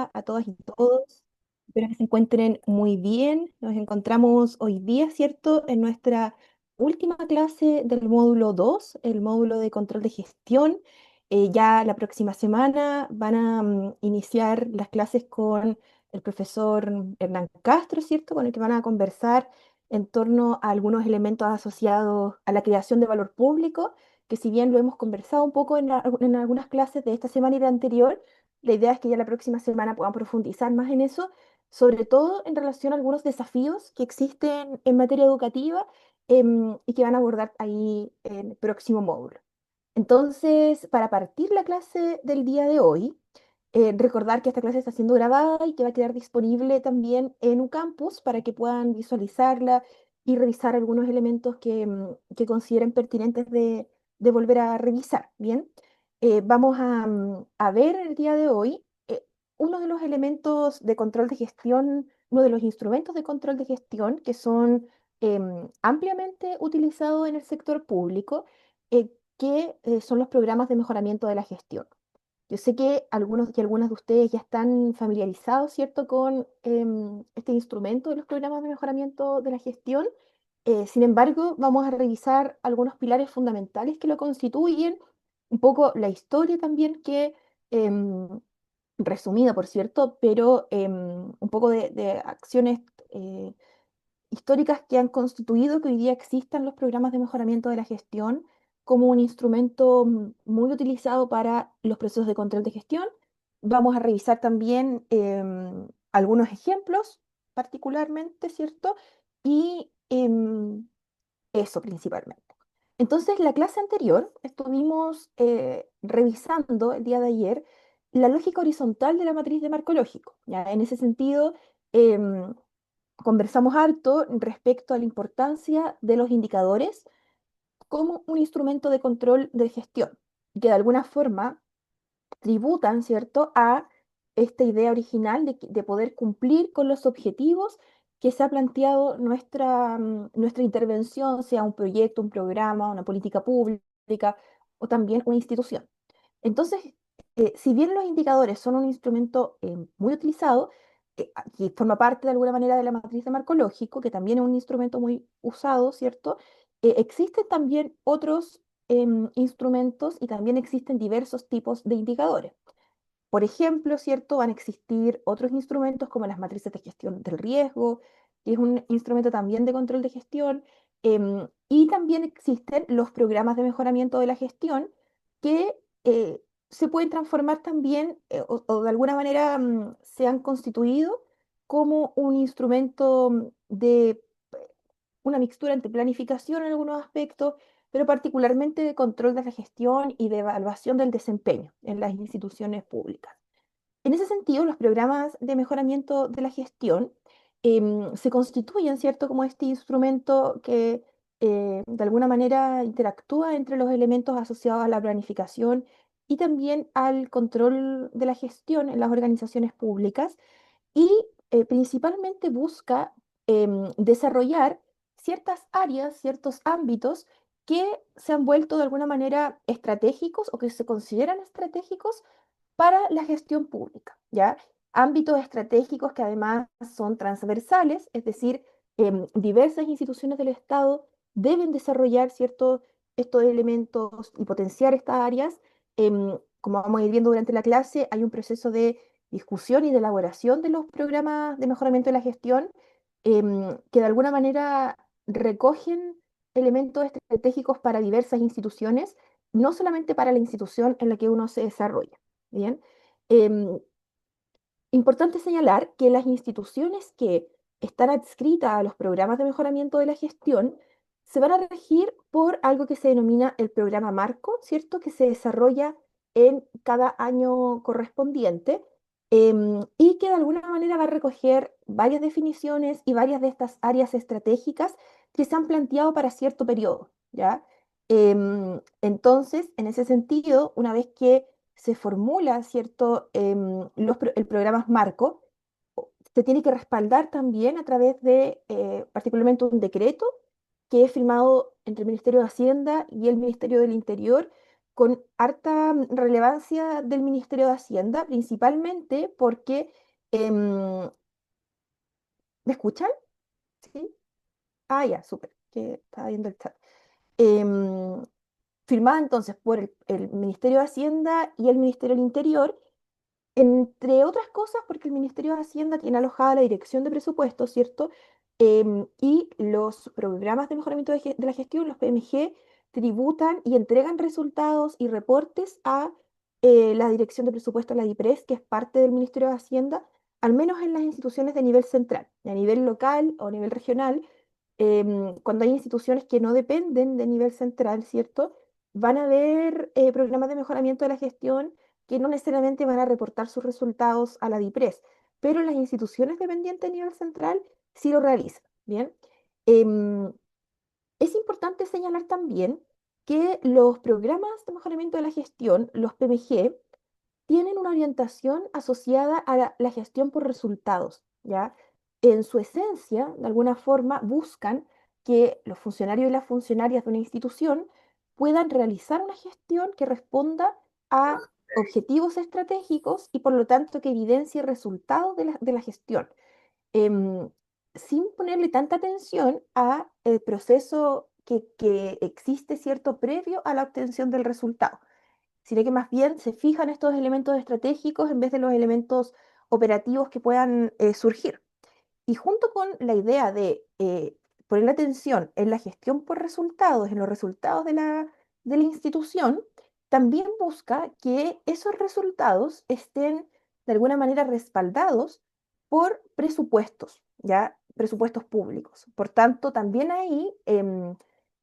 día a todas y todos. Espero que se encuentren muy bien. Nos encontramos hoy día, ¿cierto?, en nuestra última clase del módulo 2, el módulo de control de gestión. Ya la próxima semana van a iniciar las clases con el profesor Hernán Castro, ¿cierto?, con el que van a conversar en torno a algunos elementos asociados a la creación de valor público, que si bien lo hemos conversado un poco en algunas clases de esta semana y la anterior, la idea es que ya la próxima semana puedan profundizar más en eso, sobre todo en relación a algunos desafíos que existen en materia educativa, y que van a abordar ahí en el próximo módulo. Entonces, para partir la clase del día de hoy, recordar que esta clase está siendo grabada y que va a quedar disponible también en UCampus para que puedan visualizarla y revisar algunos elementos que consideren pertinentes de volver a revisar. Bien, vamos a ver el día de hoy uno de los elementos de control de gestión, uno de los instrumentos de control de gestión que son ampliamente utilizados en el sector público, que son los programas de mejoramiento de la gestión. Yo sé que algunos y algunas de ustedes ya están familiarizados, ¿cierto?, con este instrumento de los programas de mejoramiento de la gestión. Sin embargo, vamos a revisar algunos pilares fundamentales que lo constituyen, un poco la historia también em, resumida, por cierto, pero un poco de acciones eh, históricas que han constituido que hoy día existan los programas de mejoramiento de la gestión como un instrumento muy utilizado para los procesos de control de gestión. Vamos a revisar también algunos ejemplos particularmente, ¿cierto? Y eso principalmente. Entonces, la clase anterior estuvimos revisando el día de ayer la lógica horizontal de la matriz de marco lógico. ¿Ya? En ese sentido, em, conversamos harto respecto a la importancia de los indicadores como un instrumento de control de gestión, que de alguna forma tributan, ¿cierto?, a esta idea original de poder cumplir con los objetivos que se ha planteado nuestra intervención, sea un proyecto, un programa, una política pública o también una institución. Entonces, si bien los indicadores son un instrumento muy utilizado, que forma parte de alguna manera de la matriz de marco lógico, que también es un instrumento muy usado, ¿cierto? Existen también otros instrumentos y también existen diversos tipos de indicadores. Por ejemplo, ¿cierto? Van a existir otros instrumentos como las matrices de gestión del riesgo, que es un instrumento también de control de gestión, y también existen los programas de mejoramiento de la gestión que se pueden transformar también o de alguna manera se han constituido como un instrumento de una mixtura entre planificación en algunos aspectos, pero particularmente de control de la gestión y de evaluación del desempeño en las instituciones públicas. En ese sentido, los programas de mejoramiento de la gestión se constituyen, ¿cierto?, como este instrumento que de alguna manera interactúa entre los elementos asociados a la planificación y también al control de la gestión en las organizaciones públicas y principalmente busca desarrollar ciertas áreas, ciertos ámbitos que se han vuelto de alguna manera estratégicos o que se consideran estratégicos para la gestión pública, ¿ya? Ámbitos estratégicos que además son transversales, es decir, diversas instituciones del Estado deben desarrollar ciertos estos elementos y potenciar estas áreas. Como vamos a ir viendo durante la clase, hay un proceso de discusión y de elaboración de los programas de mejoramiento de la gestión, que de alguna manera recogen elementos estratégicos para diversas instituciones, no solamente para la institución en la que uno se desarrolla. Bien. Em, Importante señalar que las instituciones que están adscritas a los programas de mejoramiento de la gestión se van a regir por algo que se denomina el programa marco, ¿cierto? Que se desarrolla en cada año correspondiente, y que de alguna manera va a recoger varias definiciones y varias de estas áreas estratégicas que se han planteado para cierto periodo, ¿ya? Entonces, en ese sentido, una vez que se formula, ¿cierto? El programa marco, se tiene que respaldar también a través de particularmente un decreto que es firmado entre el Ministerio de Hacienda y el Ministerio del Interior, con harta relevancia del Ministerio de Hacienda, principalmente porque, em, ¿me escuchan? ¿Sí? Ah, ya, súper, que estaba viendo el chat. Em, Firmada entonces por el Ministerio de Hacienda y el Ministerio del Interior, entre otras cosas, porque el Ministerio de Hacienda tiene alojada la Dirección de Presupuestos, ¿cierto? Y los programas de mejoramiento de la gestión, los PMG, tributan y entregan resultados y reportes a la Dirección de Presupuestos, la DIPRES, que es parte del Ministerio de Hacienda, al menos en las instituciones de nivel central. A nivel local o a nivel regional, cuando hay instituciones que no dependen de nivel central, ¿cierto? Van a haber programas de mejoramiento de la gestión que no necesariamente van a reportar sus resultados a la DIPRES, pero las instituciones dependientes a nivel central sí lo realizan. Bien. Em, es importante señalar también que los programas de mejoramiento de la gestión, los PMG, tienen una orientación asociada a la gestión por resultados, ¿ya? En su esencia, de alguna forma, buscan que los funcionarios y las funcionarias de una institución puedan realizar una gestión que responda a objetivos estratégicos y por lo tanto que evidencie resultados de la gestión, em, sin ponerle tanta atención a el proceso que existe, ¿cierto?, previo a la obtención del resultado, sino que más bien se fijan estos elementos estratégicos en vez de los elementos operativos que puedan surgir. Y junto con la idea de poner la atención en la gestión por resultados, en los resultados de la institución, también busca que esos resultados estén de alguna manera respaldados por presupuestos, ¿ya? Presupuestos públicos. Por tanto, también ahí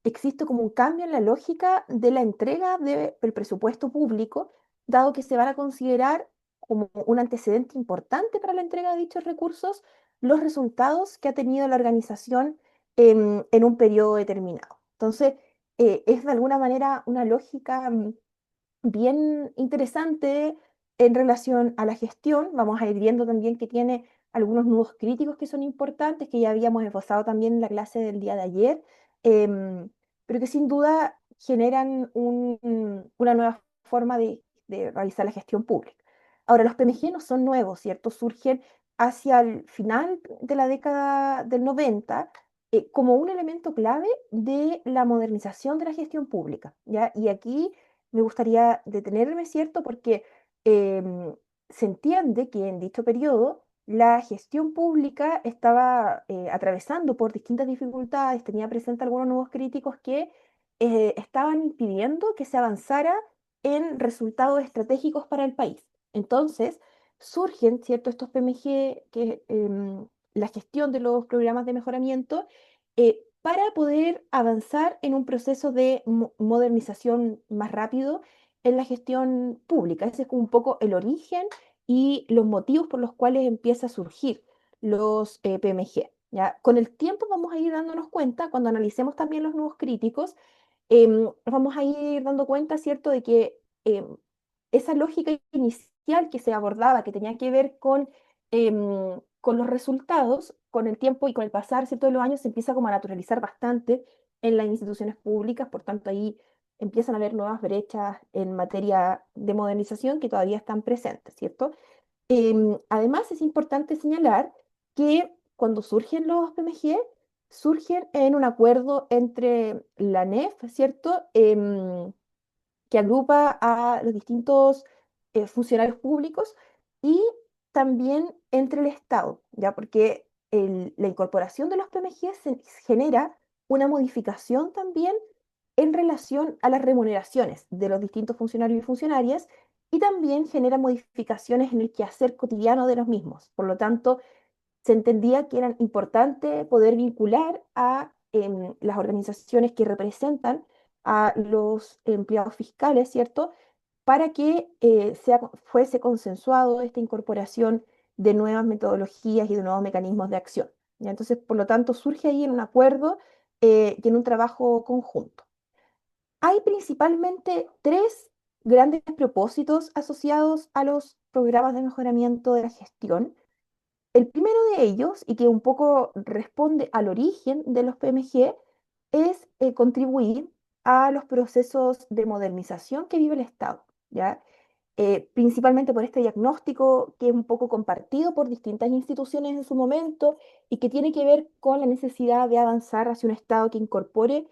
existe como un cambio en la lógica de la entrega del presupuesto público, dado que se van a considerar como un antecedente importante para la entrega de dichos recursos los resultados que ha tenido la organización en un periodo determinado. Entonces, es de alguna manera una lógica bien interesante en relación a la gestión. Vamos a ir viendo también que tiene algunos nudos críticos que son importantes, que ya habíamos esbozado también en la clase del día de ayer, em, pero que sin duda generan una nueva forma de realizar la gestión pública. Ahora, los PMG no son nuevos, ¿cierto? Surgen hacia el final de la década del 90 como un elemento clave de la modernización de la gestión pública, ¿ya? Y aquí me gustaría detenerme, ¿cierto? Porque em, se entiende que en dicho periodo la gestión pública estaba atravesando por distintas dificultades, tenía presente algunos nuevos críticos que estaban impidiendo que se avanzara en resultados estratégicos para el país. Entonces, surgen, ¿cierto?, estos PMG, que la gestión de los programas de mejoramiento, para poder avanzar en un proceso de modernización más rápido en la gestión pública. Ese es como un poco el origen y los motivos por los cuales empieza a surgir los PMG. ¿Ya? Con el tiempo vamos a ir dándonos cuenta, cuando analicemos también los nuevos críticos, nos vamos a ir dando cuenta, ¿cierto?, de que esa lógica inicial que se abordaba, que tenía que ver con los resultados, con el tiempo y con el pasar, ¿cierto?, de los años, se empieza como a naturalizar bastante en las instituciones públicas. Por tanto, ahí empiezan a haber nuevas brechas en materia de modernización que todavía están presentes, ¿cierto? Además, es importante señalar que cuando surgen los PMG, surgen en un acuerdo entre la NEF, ¿cierto? Que agrupa a los distintos funcionarios públicos y también entre el Estado, ¿ya? Porque la incorporación de los PMG genera una modificación también en relación a las remuneraciones de los distintos funcionarios y funcionarias, y también genera modificaciones en el quehacer cotidiano de los mismos. Por lo tanto, se entendía que era importante poder vincular a las organizaciones que representan a los empleados fiscales, ¿cierto? Para que fuese consensuado esta incorporación de nuevas metodologías y de nuevos mecanismos de acción. ¿Ya? Entonces, por lo tanto, surge ahí en un acuerdo y en un trabajo conjunto. Hay principalmente tres grandes propósitos asociados a los programas de mejoramiento de la gestión. El primero de ellos, y que un poco responde al origen de los PMG, es contribuir, a los procesos de modernización que vive el Estado, ¿ya? Principalmente por este diagnóstico que es un poco compartido por distintas instituciones en su momento y que tiene que ver con la necesidad de avanzar hacia un Estado que incorpore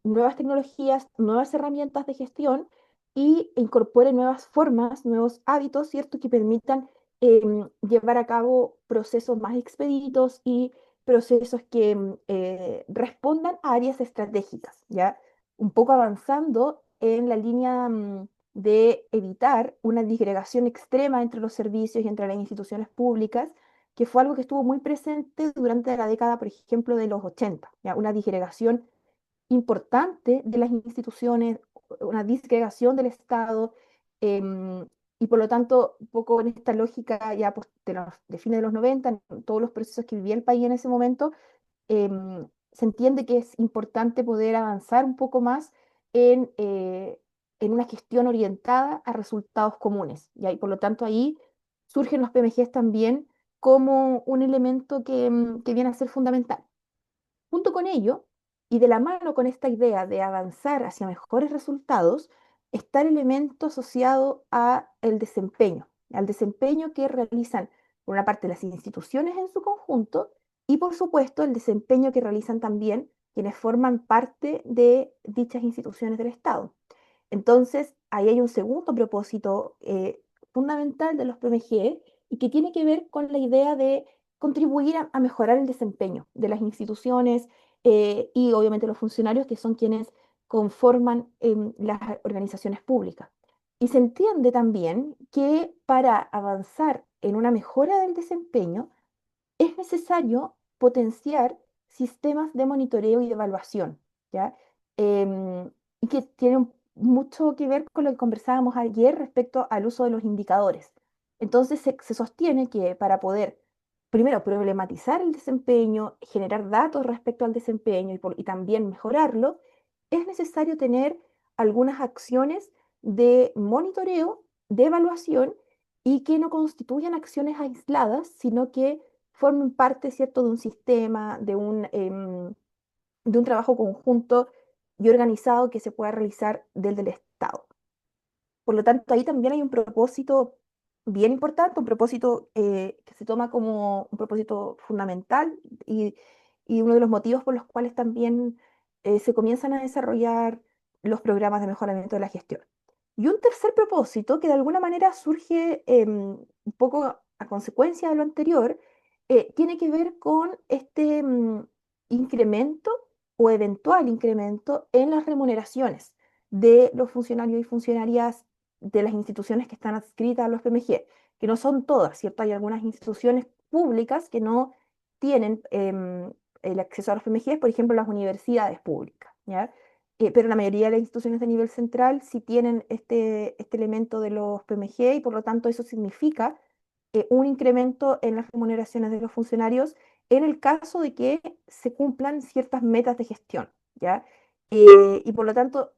nuevas tecnologías, nuevas herramientas de gestión y incorpore nuevas formas, nuevos hábitos, ¿cierto?, que permitan llevar a cabo procesos más expeditos y procesos que respondan a áreas estratégicas, ¿ya? Un poco avanzando en la línea de evitar una disgregación extrema entre los servicios y entre las instituciones públicas, que fue algo que estuvo muy presente durante la década, por ejemplo, de los 80, ¿ya? Una disgregación importante de las instituciones, una disgregación del Estado, y por lo tanto, un poco en esta lógica ya pues, de fines de los 90, en todos los procesos que vivía el país en ese momento, se entiende que es importante poder avanzar un poco más en una gestión orientada a resultados comunes, ¿ya? Y por lo tanto ahí surgen los PMGs también como un elemento que viene a ser fundamental. Junto con ello, y de la mano con esta idea de avanzar hacia mejores resultados, está el elemento asociado a el desempeño, al desempeño que realizan, por una parte, las instituciones en su conjunto y, por supuesto, el desempeño que realizan también quienes forman parte de dichas instituciones del Estado. Entonces, ahí hay un segundo propósito fundamental de los PMG y que tiene que ver con la idea de contribuir a mejorar el desempeño de las instituciones y obviamente los funcionarios que son quienes conforman las organizaciones públicas. Y se entiende también que para avanzar en una mejora del desempeño es necesario potenciar sistemas de monitoreo y de evaluación, ¿ya? Y que tienen mucho que ver con lo que conversábamos ayer respecto al uso de los indicadores. Entonces se sostiene que para poder, primero, problematizar el desempeño, generar datos respecto al desempeño y también mejorarlo, es necesario tener algunas acciones de monitoreo, de evaluación y que no constituyan acciones aisladas, sino que formen parte, ¿cierto?, de un sistema, de un trabajo conjunto y organizado que se pueda realizar desde el Estado. Por lo tanto, ahí también hay un propósito bien importante, un propósito que se toma como un propósito fundamental y uno de los motivos por los cuales también se comienzan a desarrollar los programas de mejoramiento de la gestión. Y un tercer propósito que de alguna manera surge un poco a consecuencia de lo anterior, tiene que ver con este incremento o eventual incremento en las remuneraciones de los funcionarios y funcionarias de las instituciones que están adscritas a los PMG, que no son todas, ¿cierto? Hay algunas instituciones públicas que no tienen el acceso a los PMG, por ejemplo, las universidades públicas, ¿ya? Pero la mayoría de las instituciones de nivel central sí tienen este elemento de los PMG y por lo tanto eso significa un incremento en las remuneraciones de los funcionarios en el caso de que se cumplan ciertas metas de gestión, ¿ya? Y por lo tanto,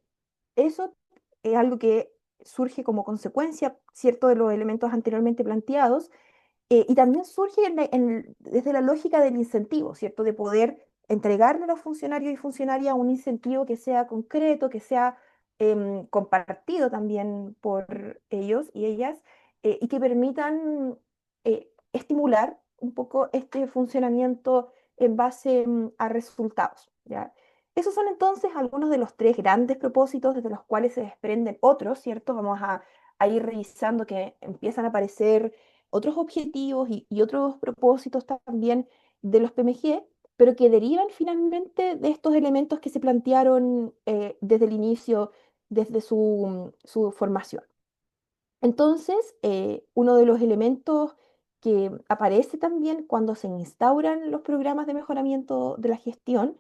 eso es algo que surge como consecuencia, ¿cierto?, de los elementos anteriormente planteados, y también surge desde la lógica del incentivo, ¿cierto?, de poder entregarle a los funcionarios y funcionarias un incentivo que sea concreto, que sea compartido también por ellos y ellas, y que permitan estimular un poco este funcionamiento en base a resultados, ¿ya? Esos son entonces algunos de los tres grandes propósitos desde los cuales se desprenden otros, ¿cierto? Vamos a ir revisando que empiezan a aparecer otros objetivos y otros propósitos también de los PMG, pero que derivan finalmente de estos elementos que se plantearon desde el inicio, desde su formación. Entonces, uno de los elementos que aparece también cuando se instauran los programas de mejoramiento de la gestión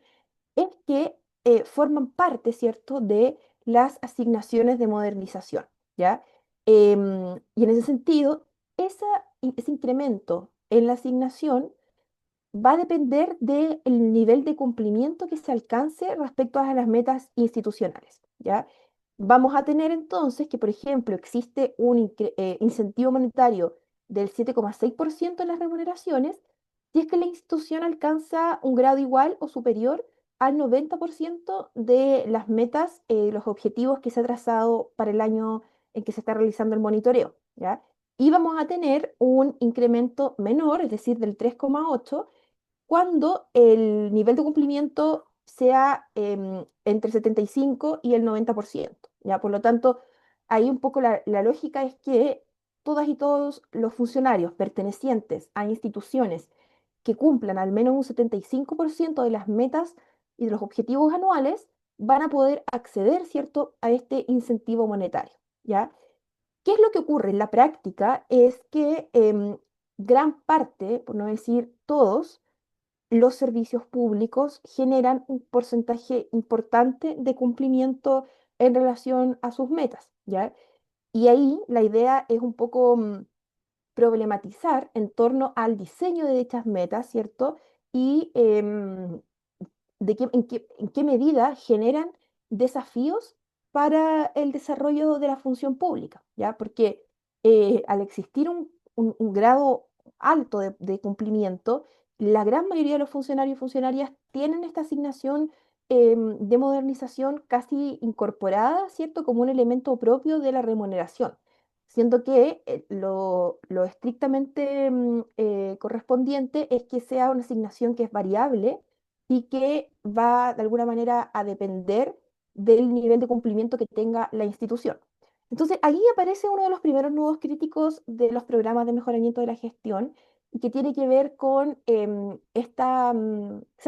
es que forman parte, ¿cierto?, de las asignaciones de modernización, ¿ya? Y en ese sentido, ese incremento en la asignación va a depender del nivel de cumplimiento que se alcance respecto a las metas institucionales, ¿ya? Vamos a tener entonces que, por ejemplo, existe un incentivo monetario del 7,6% en las remuneraciones si es que la institución alcanza un grado igual o superior al 90% de las metas, los objetivos que se ha trazado para el año en que se está realizando el monitoreo, ¿ya? Y vamos a tener un incremento menor, es decir, del 3,8 cuando el nivel de cumplimiento sea entre el 75 y el 90%, ¿ya? Por lo tanto, ahí un poco la lógica es que todas y todos los funcionarios pertenecientes a instituciones que cumplan al menos un 75% de las metas y de los objetivos anuales van a poder acceder, ¿cierto?, a este incentivo monetario, ¿ya? ¿Qué es lo que ocurre en la práctica? Es que gran parte, por no decir todos, los servicios públicos generan un porcentaje importante de cumplimiento en relación a sus metas, ¿ya? Y ahí la idea es un poco problematizar en torno al diseño de dichas metas, ¿cierto? Y en qué medida generan desafíos para el desarrollo de la función pública, ¿ya? Porque al existir un grado alto de cumplimiento, la gran mayoría de los funcionarios y funcionarias tienen esta asignación de modernización casi incorporada, ¿cierto? Como un elemento propio de la remuneración, siendo que lo estrictamente correspondiente es que sea una asignación que es variable y que va de alguna manera a depender del nivel de cumplimiento que tenga la institución. Entonces, ahí aparece uno de los primeros nudos críticos de los programas de mejoramiento de la gestión y que tiene que ver con se ha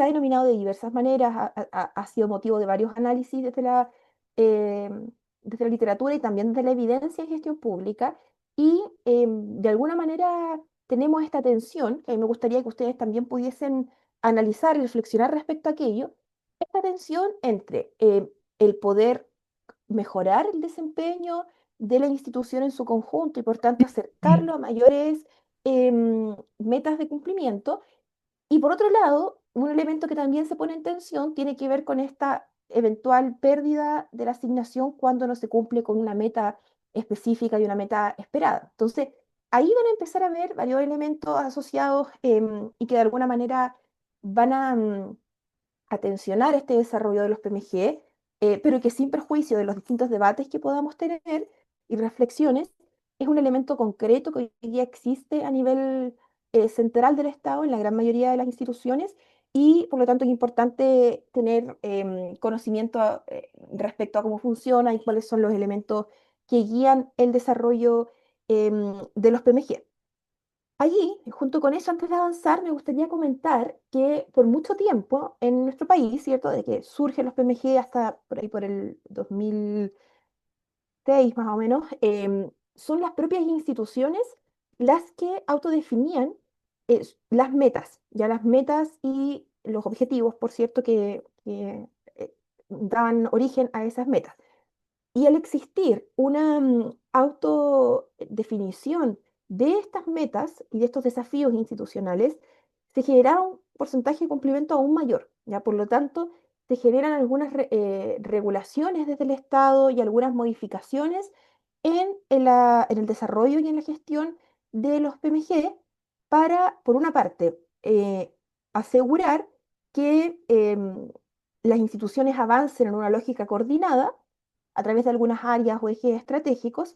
denominado de diversas maneras, ha sido motivo de varios análisis desde la literatura y también desde la evidencia en gestión pública, y de alguna manera tenemos esta tensión, que a mí me gustaría que ustedes también pudiesen analizar y reflexionar respecto a aquello, esta tensión entre el poder mejorar el desempeño de la institución en su conjunto y por tanto acercarlo a mayores metas de cumplimiento, y por otro lado, un elemento que también se pone en tensión tiene que ver con esta eventual pérdida de la asignación cuando no se cumple con una meta específica y una meta esperada. Entonces, ahí van a empezar a ver varios elementos asociados y que de alguna manera van a tensionar este desarrollo de los PMG, pero que sin perjuicio de los distintos debates que podamos tener y reflexiones, es un elemento concreto que hoy día existe a nivel central del Estado en la gran mayoría de las instituciones, y por lo tanto es importante tener conocimiento respecto a cómo funciona y cuáles son los elementos que guían el desarrollo de los PMG. Allí, junto con eso, antes de avanzar, me gustaría comentar que por mucho tiempo en nuestro país, ¿cierto? De que surgen los PMG hasta por ahí por el 2006 más o menos, son las propias instituciones las que autodefinían las metas, ya las metas y los objetivos, por cierto, que daban origen a esas metas. Y al existir una autodefinición de estas metas y de estos desafíos institucionales, se genera un porcentaje de cumplimiento aún mayor, ¿ya? Por lo tanto, se generan algunas regulaciones desde el Estado y algunas modificaciones en el desarrollo y en la gestión de los PMG para, por una parte, asegurar que las instituciones avancen en una lógica coordinada a través de algunas áreas o ejes estratégicos,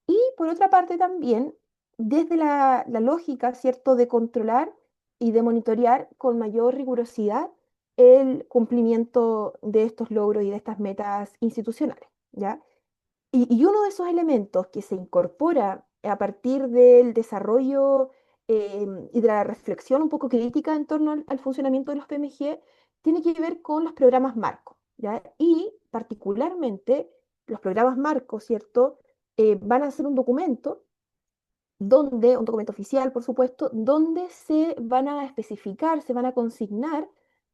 y por otra parte también desde la lógica, ¿cierto?, de controlar y de monitorear con mayor rigurosidad el cumplimiento de estos logros y de estas metas institucionales, ¿ya? Y uno de esos elementos que se incorpora a partir del desarrollo y de la reflexión un poco crítica en torno al funcionamiento de los PMG tiene que ver con los programas marco, ¿ya? Y particularmente los programas marco, ¿cierto? Van a ser un documento oficial, por supuesto, donde se van a especificar, se van a consignar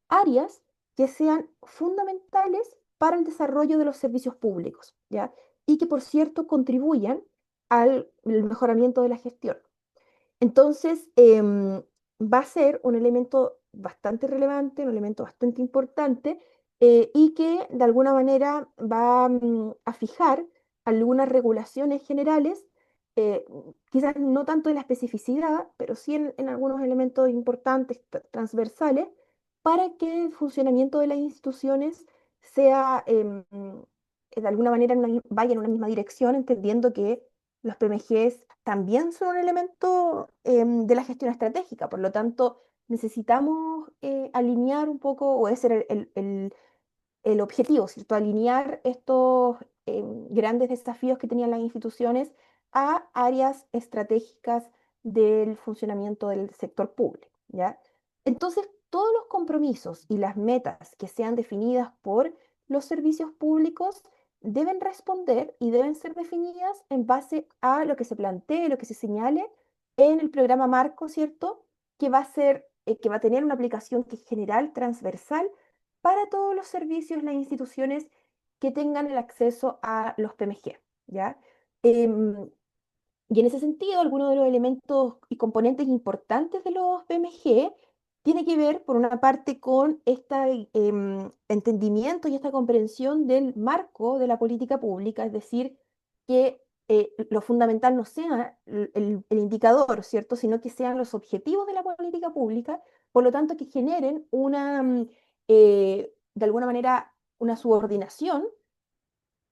áreas que sean fundamentales para el desarrollo de los servicios públicos, ¿ya? Y que, por cierto, contribuyan al mejoramiento de la gestión. Entonces, va a ser un elemento bastante relevante, un elemento bastante importante, y que de alguna manera va a fijar algunas regulaciones generales, eh, quizás no tanto en la especificidad, pero sí en algunos elementos importantes transversales, para que el funcionamiento de las instituciones sea, de alguna manera, vaya en una misma dirección, entendiendo que los PMGs también son un elemento de la gestión estratégica. Por lo tanto, necesitamos alinear un poco, o ese era el objetivo, ¿cierto? Alinear estos grandes desafíos que tenían las instituciones a áreas estratégicas del funcionamiento del sector público, ¿ya? Entonces, todos los compromisos y las metas que sean definidas por los servicios públicos deben responder y deben ser definidas en base a lo que se plantee, lo que se señale en el programa marco, ¿cierto? Que va a ser, que va a tener una aplicación que es general, transversal, para todos los servicios, las instituciones que tengan el acceso a los PMG, ¿ya? Em, y en ese sentido, algunos de los elementos y componentes importantes de los PMG tiene que ver, por una parte, con este entendimiento y esta comprensión del marco de la política pública, es decir, que lo fundamental no sea el indicador, ¿cierto?, sino que sean los objetivos de la política pública, por lo tanto, que generen una, de alguna manera, una subordinación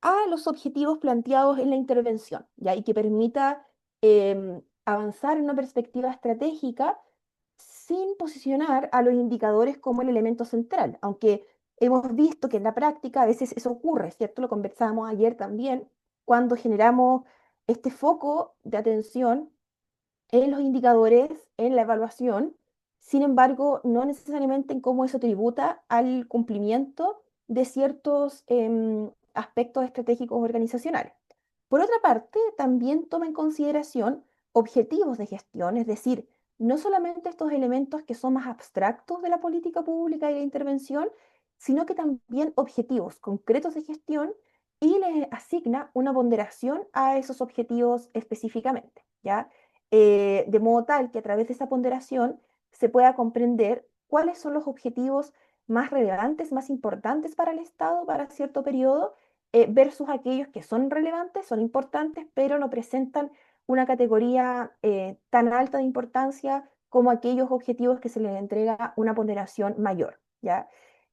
a los objetivos planteados en la intervención, ¿ya? Y que permita avanzar en una perspectiva estratégica sin posicionar a los indicadores como el elemento central, aunque hemos visto que en la práctica a veces eso ocurre, ¿cierto? Lo conversábamos ayer también, cuando generamos este foco de atención en los indicadores, en la evaluación, sin embargo, no necesariamente en cómo eso tributa al cumplimiento de ciertos aspectos estratégicos organizacionales. Por otra parte, también toma en consideración objetivos de gestión, es decir, no solamente estos elementos que son más abstractos de la política pública y la intervención, sino que también objetivos concretos de gestión y les asigna una ponderación a esos objetivos específicamente, ¿ya? De modo tal que a través de esa ponderación se pueda comprender cuáles son los objetivos más relevantes, más importantes para el Estado para cierto periodo, versus aquellos que son relevantes, son importantes, pero no presentan una categoría tan alta de importancia como aquellos objetivos que se les entrega una ponderación mayor, ¿ya?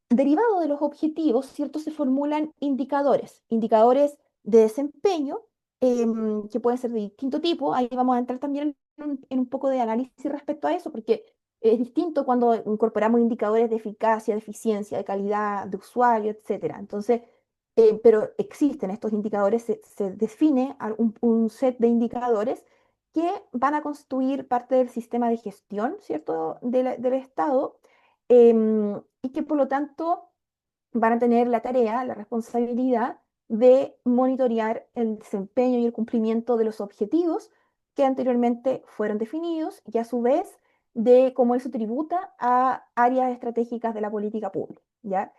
Derivado de los objetivos, ¿cierto? Se formulan indicadores, indicadores de desempeño que pueden ser de distinto tipo. Ahí vamos a entrar también en un poco de análisis respecto a eso, porque es distinto cuando incorporamos indicadores de eficacia, de eficiencia, de calidad de usuario, etcétera. Entonces, pero existen estos indicadores, se define un set de indicadores que van a constituir parte del sistema de gestión, ¿cierto? Del Estado, y que por lo tanto van a tener la tarea, la responsabilidad de monitorear el desempeño y el cumplimiento de los objetivos que anteriormente fueron definidos y a su vez de cómo eso tributa a áreas estratégicas de la política pública, ¿ya?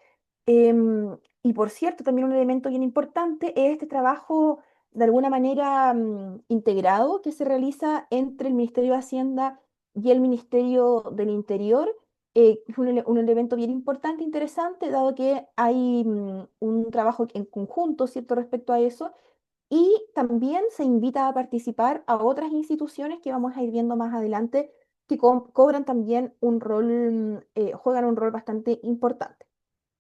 Y por cierto, también un elemento bien importante es este trabajo de alguna manera integrado que se realiza entre el Ministerio de Hacienda y el Ministerio del Interior. Es un elemento bien importante, interesante, dado que hay un trabajo en conjunto, ¿cierto?, respecto a eso, y también se invita a participar a otras instituciones que vamos a ir viendo más adelante, que cobran también un rol, juegan un rol bastante importante.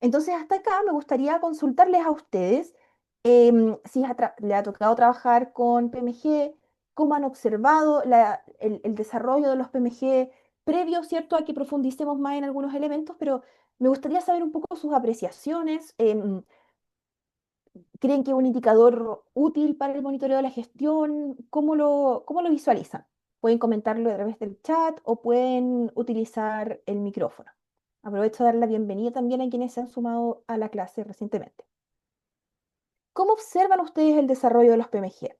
Entonces, hasta acá me gustaría consultarles a ustedes si le ha tocado trabajar con PMG, cómo han observado el desarrollo de los PMG previo, ¿cierto?, a que profundicemos más en algunos elementos, pero me gustaría saber un poco sus apreciaciones. ¿Creen que es un indicador útil para el monitoreo de la gestión? ¿Cómo lo visualizan? Pueden comentarlo a través del chat o pueden utilizar el micrófono. Aprovecho de dar la bienvenida también a quienes se han sumado a la clase recientemente. ¿Cómo observan ustedes el desarrollo de los PMG?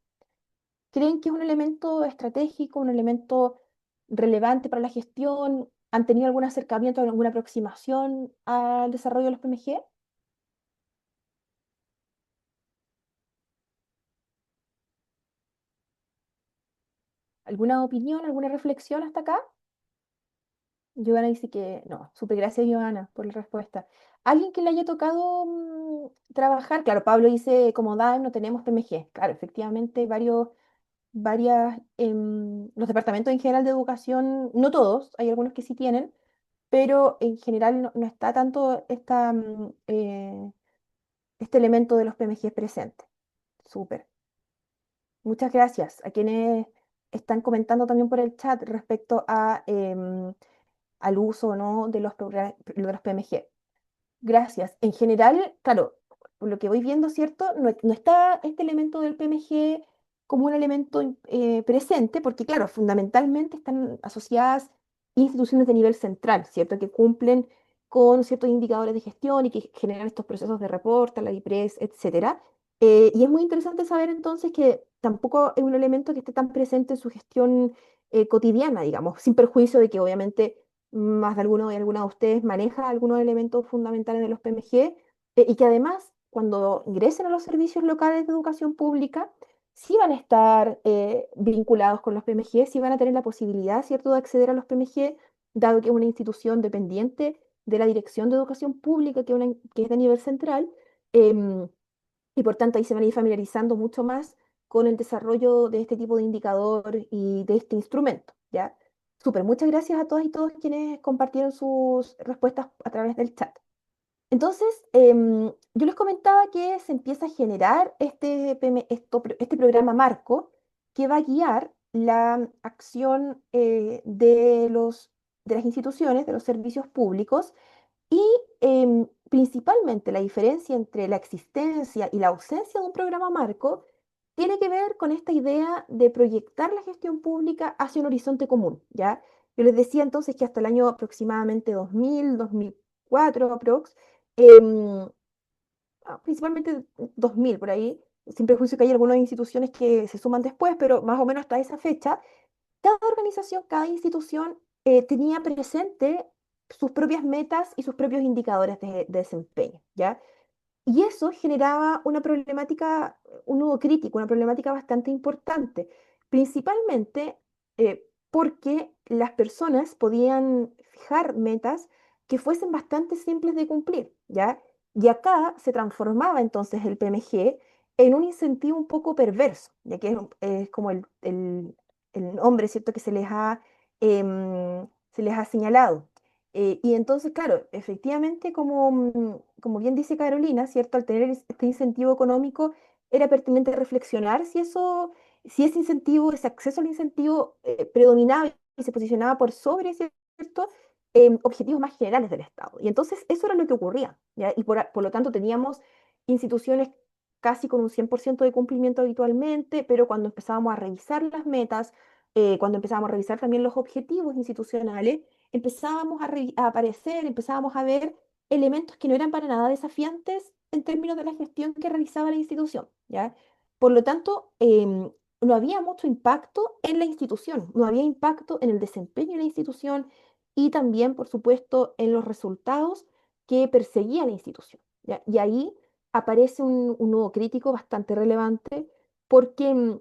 ¿Creen que es un elemento estratégico, un elemento relevante para la gestión? ¿Han tenido algún acercamiento, alguna aproximación al desarrollo de los PMG? ¿Alguna opinión, alguna reflexión hasta acá? Giovanna dice que no. Súper gracias, Giovanna, por la respuesta. ¿Alguien que le haya tocado trabajar? Claro, Pablo dice, como DAEM no tenemos PMG. Claro, efectivamente, los departamentos en general de educación, no todos, hay algunos que sí tienen, pero en general no está tanto este elemento de los PMG presente. Súper. Muchas gracias a quienes están comentando también por el chat respecto al uso o no de de los PMG. Gracias. En general, claro, por lo que voy viendo, ¿cierto? No está este elemento del PMG como un elemento presente, porque, claro, fundamentalmente están asociadas instituciones de nivel central, ¿cierto? Que cumplen con ciertos indicadores de gestión y que generan estos procesos de reporta, la IPRES, etcétera. Y es muy interesante saber entonces que tampoco es un elemento que esté tan presente en su gestión cotidiana, digamos, sin perjuicio de que obviamente más de alguno y alguna de ustedes maneja algunos elementos fundamentales de los PMG, y que además, cuando ingresen a los servicios locales de educación pública, sí van a estar vinculados con los PMG, sí van a tener la posibilidad, ¿cierto?, de acceder a los PMG, dado que es una institución dependiente de la Dirección de Educación Pública, que es de nivel central, em, y por tanto ahí se van a ir familiarizando mucho más con el desarrollo de este tipo de indicador y de este instrumento, ¿ya? Súper, muchas gracias a todas y todos quienes compartieron sus respuestas a través del chat. Entonces, yo les comentaba que se empieza a generar este programa marco que va a guiar la acción de las instituciones, de los servicios públicos, y principalmente la diferencia entre la existencia y la ausencia de un programa marco tiene que ver con esta idea de proyectar la gestión pública hacia un horizonte común, ¿ya? Yo les decía entonces que hasta el año aproximadamente 2004 aprox, em, principalmente 2000 por ahí, sin prejuicio que hay algunas instituciones que se suman después, pero más o menos hasta esa fecha, cada organización, cada institución tenía presente sus propias metas y sus propios indicadores de desempeño, ¿ya? Y eso generaba una problemática, un nudo crítico, una problemática bastante importante, principalmente porque las personas podían fijar metas que fuesen bastante simples de cumplir, ¿ya? Y acá se transformaba entonces el PMG en un incentivo un poco perverso, ya que es como el nombre, ¿cierto?, que se les ha señalado. Y entonces, claro, efectivamente, como bien dice Carolina, ¿cierto? Al tener este incentivo económico, era pertinente reflexionar si ese incentivo, ese acceso al incentivo predominaba y se posicionaba por sobre, ¿cierto? Objetivos más generales del Estado. Y entonces eso era lo que ocurría, ¿ya? Y por lo tanto teníamos instituciones casi con un 100% de cumplimiento habitualmente, pero cuando empezábamos a revisar las metas, cuando empezábamos a revisar también los objetivos institucionales, empezábamos a aparecer, empezábamos a ver elementos que no eran para nada desafiantes en términos de la gestión que realizaba la institución, ¿ya? Por lo tanto, no había mucho impacto en la institución, no había impacto en el desempeño de la institución y también, por supuesto, en los resultados que perseguía la institución, ¿ya? Y ahí aparece un nuevo crítico bastante relevante porque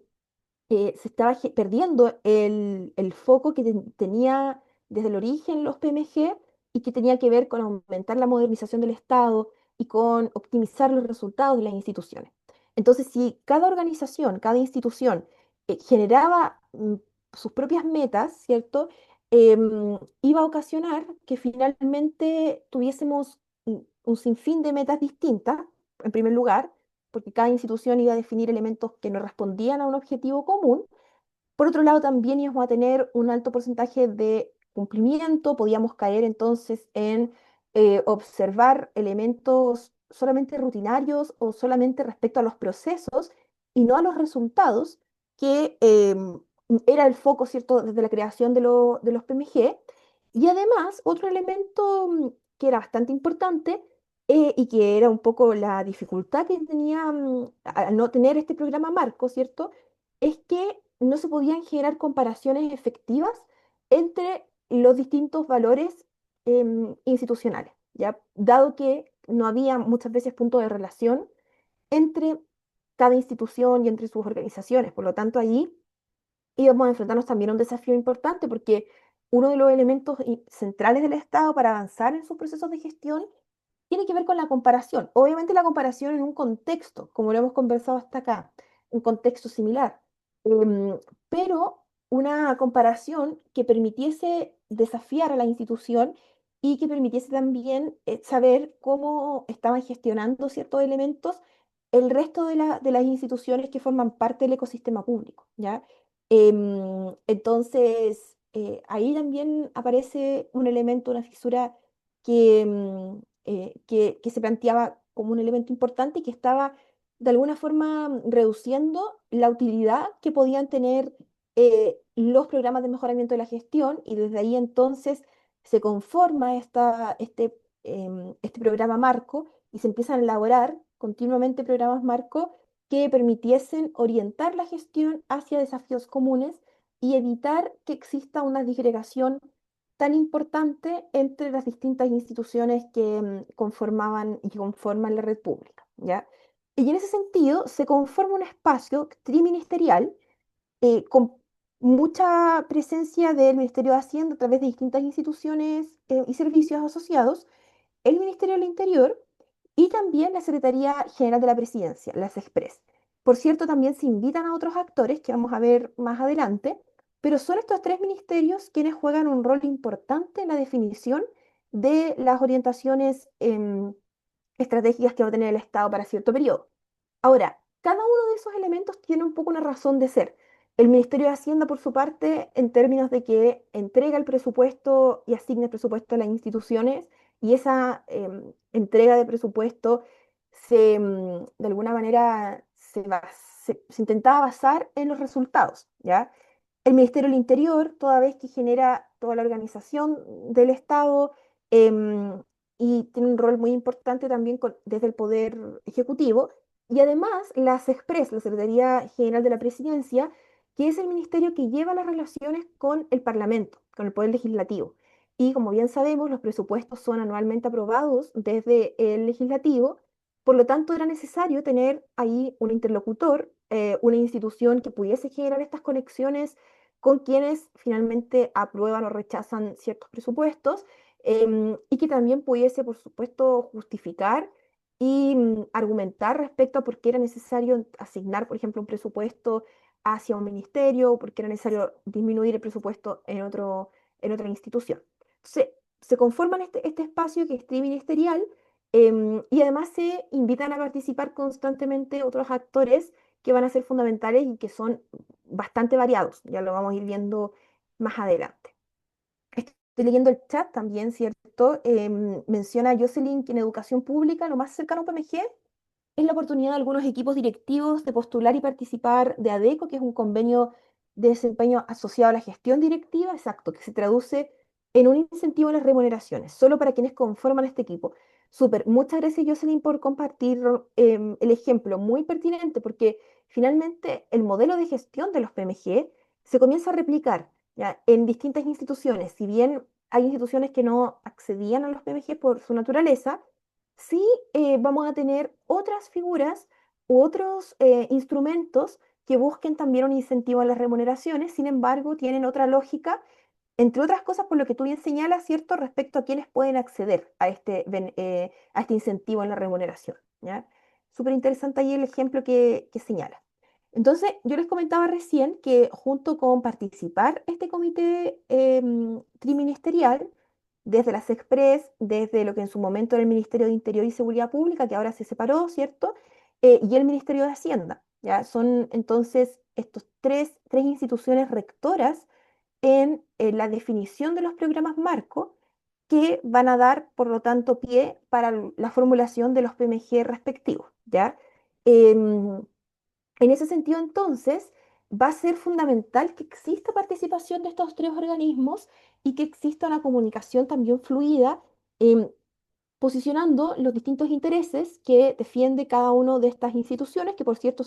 se estaba perdiendo el foco que tenía desde el origen los PMG y que tenía que ver con aumentar la modernización del Estado y con optimizar los resultados de las instituciones. Entonces, si cada organización, cada institución generaba sus propias metas, ¿cierto? Iba a ocasionar que finalmente tuviésemos un sinfín de metas distintas, en primer lugar, porque cada institución iba a definir elementos que no respondían a un objetivo común. Por otro lado, también íbamos a tener un alto porcentaje de cumplimiento, podíamos caer entonces en observar elementos solamente rutinarios o solamente respecto a los procesos y no a los resultados, que era el foco, ¿cierto?, desde la creación de los PMG. Y además, otro elemento que era bastante importante y que era un poco la dificultad que tenía al no tener este programa marco, ¿cierto? Es que no se podían generar comparaciones efectivas entre los distintos valores institucionales, ¿ya? Dado que no había muchas veces punto de relación entre cada institución y entre sus organizaciones. Por lo tanto, ahí íbamos a enfrentarnos también a un desafío importante porque uno de los elementos centrales del Estado para avanzar en sus procesos de gestión tiene que ver con la comparación. Obviamente la comparación en un contexto, como lo hemos conversado hasta acá, un contexto similar, pero una comparación que permitiese desafiar a la institución y que permitiese también saber cómo estaban gestionando ciertos elementos el resto de las instituciones que forman parte del ecosistema público, ¿ya? Entonces, ahí también aparece un elemento, una fisura que se planteaba como un elemento importante y que estaba de alguna forma reduciendo la utilidad que podían tener los programas de mejoramiento de la gestión, y desde ahí entonces se conforma este programa marco y se empiezan a elaborar continuamente programas marco que permitiesen orientar la gestión hacia desafíos comunes y evitar que exista una disgregación tan importante entre las distintas instituciones que conformaban y conforman la red pública, ¿ya? Y en ese sentido se conforma un espacio triministerial con mucha presencia del Ministerio de Hacienda a través de distintas instituciones y servicios asociados, el Ministerio del Interior y también la Secretaría General de la Presidencia, las Express. Por cierto, también se invitan a otros actores que vamos a ver más adelante, pero son estos tres ministerios quienes juegan un rol importante en la definición de las orientaciones estratégicas que va a tener el Estado para cierto periodo. Ahora, cada uno de esos elementos tiene un poco una razón de ser. El Ministerio de Hacienda, por su parte, en términos de que entrega el presupuesto y asigna el presupuesto a las instituciones, y esa entrega de presupuesto de alguna manera se intentaba basar en los resultados, ¿ya? El Ministerio del Interior, toda vez que genera toda la organización del Estado, em, y tiene un rol muy importante también desde el Poder Ejecutivo, y además las Express, la Secretaría General de la Presidencia, que es el ministerio que lleva las relaciones con el Parlamento, con el Poder Legislativo. Y como bien sabemos, los presupuestos son anualmente aprobados desde el Legislativo, por lo tanto era necesario tener ahí un interlocutor, una institución que pudiese generar estas conexiones con quienes finalmente aprueban o rechazan ciertos presupuestos, y que también pudiese, por supuesto, justificar y argumentar respecto a por qué era necesario asignar, por ejemplo, un presupuesto hacia un ministerio, o por qué era necesario disminuir el presupuesto en otra institución. Entonces, se conforman este espacio que es triministerial, y además se invitan a participar constantemente otros actores que van a ser fundamentales y que son bastante variados. Ya lo vamos a ir viendo más adelante. Estoy leyendo el chat también, ¿cierto? Menciona Jocelyn que en educación pública lo más cercano a PMG es la oportunidad de algunos equipos directivos de postular y participar de ADECO, que es un convenio de desempeño asociado a la gestión directiva, exacto, que se traduce en un incentivo a las remuneraciones, solo para quienes conforman este equipo. Súper, muchas gracias Jocelyn por compartir el ejemplo, muy pertinente, porque finalmente el modelo de gestión de los PMG se comienza a replicar, ¿ya? En distintas instituciones. Si bien hay instituciones que no accedían a los PMG por su naturaleza, sí vamos a tener otras figuras u otros instrumentos que busquen también un incentivo a las remuneraciones. Sin embargo, tienen otra lógica, entre otras cosas por lo que tú bien señalas, ¿cierto? Respecto a quienes pueden acceder a este incentivo en la remuneración, ¿ya? Súper interesante ahí el ejemplo que señala. Entonces, yo les comentaba recién que junto con participar este comité triministerial, desde las Express, desde lo que en su momento era el Ministerio de Interior y Seguridad Pública, que ahora se separó, ¿cierto? Y el Ministerio de Hacienda, ¿ya? Son entonces estos tres instituciones rectoras en la definición de los programas marco, que van a dar, por lo tanto, pie para la formulación de los PMG respectivos, ¿ya? Em, en ese sentido, entonces, va a ser fundamental que exista participación de estos tres organismos y que exista una comunicación también fluida, em, posicionando los distintos intereses que defiende cada una de estas instituciones, que por cierto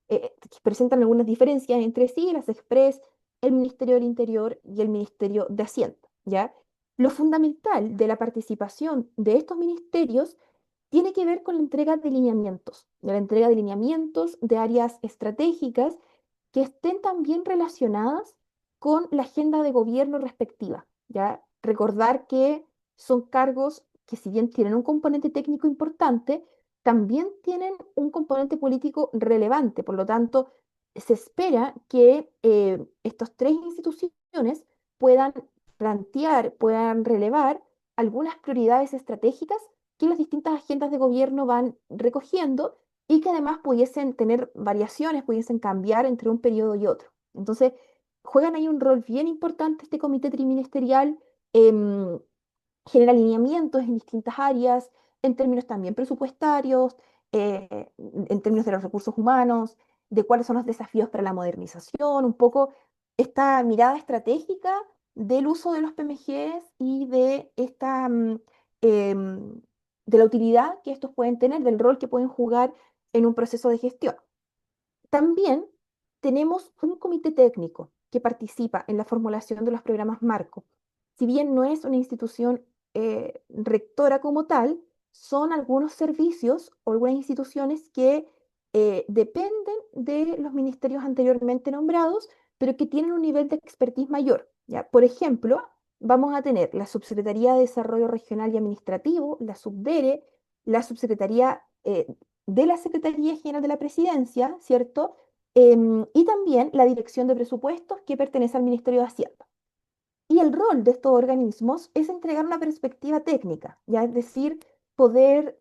que presentan algunas diferencias entre sí, las Express, el Ministerio del Interior y el Ministerio de Hacienda, ¿ya? Lo fundamental de la participación de estos ministerios tiene que ver con la entrega de lineamientos, de la entrega de lineamientos de áreas estratégicas que estén también relacionadas con la agenda de gobierno respectiva, ¿ya? Recordar que son cargos que, si bien tienen un componente técnico importante, también tienen un componente político relevante. Por lo tanto, se espera que estas tres instituciones puedan plantear, puedan relevar algunas prioridades estratégicas que las distintas agendas de gobierno van recogiendo y que además pudiesen tener variaciones, pudiesen cambiar entre un periodo y otro. Entonces, juegan ahí un rol bien importante este comité triministerial. em, Genera alineamientos en distintas áreas, en términos también presupuestarios, en términos de los recursos humanos, de cuáles son los desafíos para la modernización, un poco esta mirada estratégica del uso de los PMGs y de em, de la utilidad que estos pueden tener, del rol que pueden jugar en un proceso de gestión. También tenemos un comité técnico que participa en la formulación de los programas marco. Si bien no es una institución rectora como tal, son algunos servicios o algunas instituciones que dependen de los ministerios anteriormente nombrados, pero que tienen un nivel de expertise mayor. ¿Ya? Por ejemplo, vamos a tener la Subsecretaría de Desarrollo Regional y Administrativo, la SUBDERE, la Subsecretaría de la Secretaría General de la Presidencia, ¿cierto? Y también la Dirección de Presupuestos que pertenece al Ministerio de Hacienda. Y el rol de estos organismos es entregar una perspectiva técnica, ya es decir, poder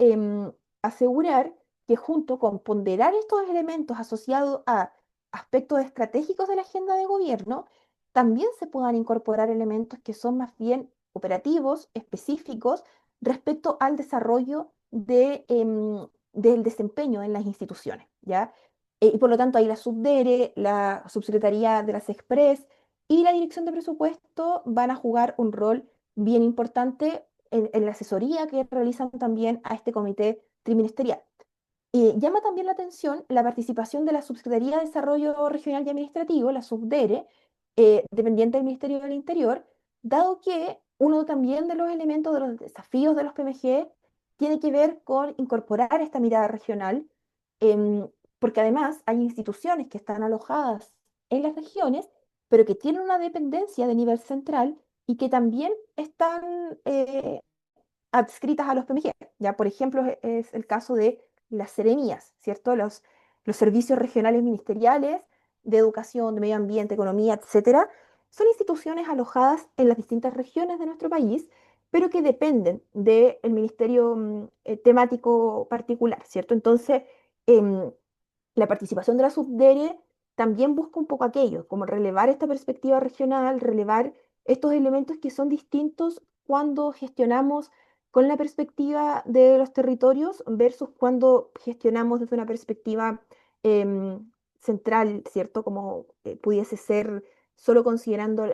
asegurar que junto con ponderar estos elementos asociados a aspectos estratégicos de la agenda de gobierno, también se puedan incorporar elementos que son más bien operativos, específicos, respecto al desarrollo del desempeño en las instituciones, ¿ya? Y por lo tanto, ahí la SUBDERE, la Subsecretaría de las Express, y la dirección de presupuesto van a jugar un rol bien importante en la asesoría que realizan también a este comité triministerial. Llama también la atención la participación de la Subsecretaría de Desarrollo Regional y Administrativo, la SUBDERE, dependiente del Ministerio del Interior, dado que uno también de los elementos de los desafíos de los PMG tiene que ver con incorporar esta mirada regional, em, porque además hay instituciones que están alojadas en las regiones, pero que tienen una dependencia de nivel central y que también están adscritas a los PMG. Ya, por ejemplo, es el caso de las seremías, ¿cierto? Los servicios regionales ministeriales de educación, de medio ambiente, economía, etcétera, son instituciones alojadas en las distintas regiones de nuestro país, pero que dependen del ministerio temático particular, ¿cierto? Entonces, em, la participación de la SUBDERE también busca un poco aquello, como relevar esta perspectiva regional, relevar estos elementos que son distintos cuando gestionamos con la perspectiva de los territorios versus cuando gestionamos desde una perspectiva central, ¿cierto? Como pudiese ser solo considerando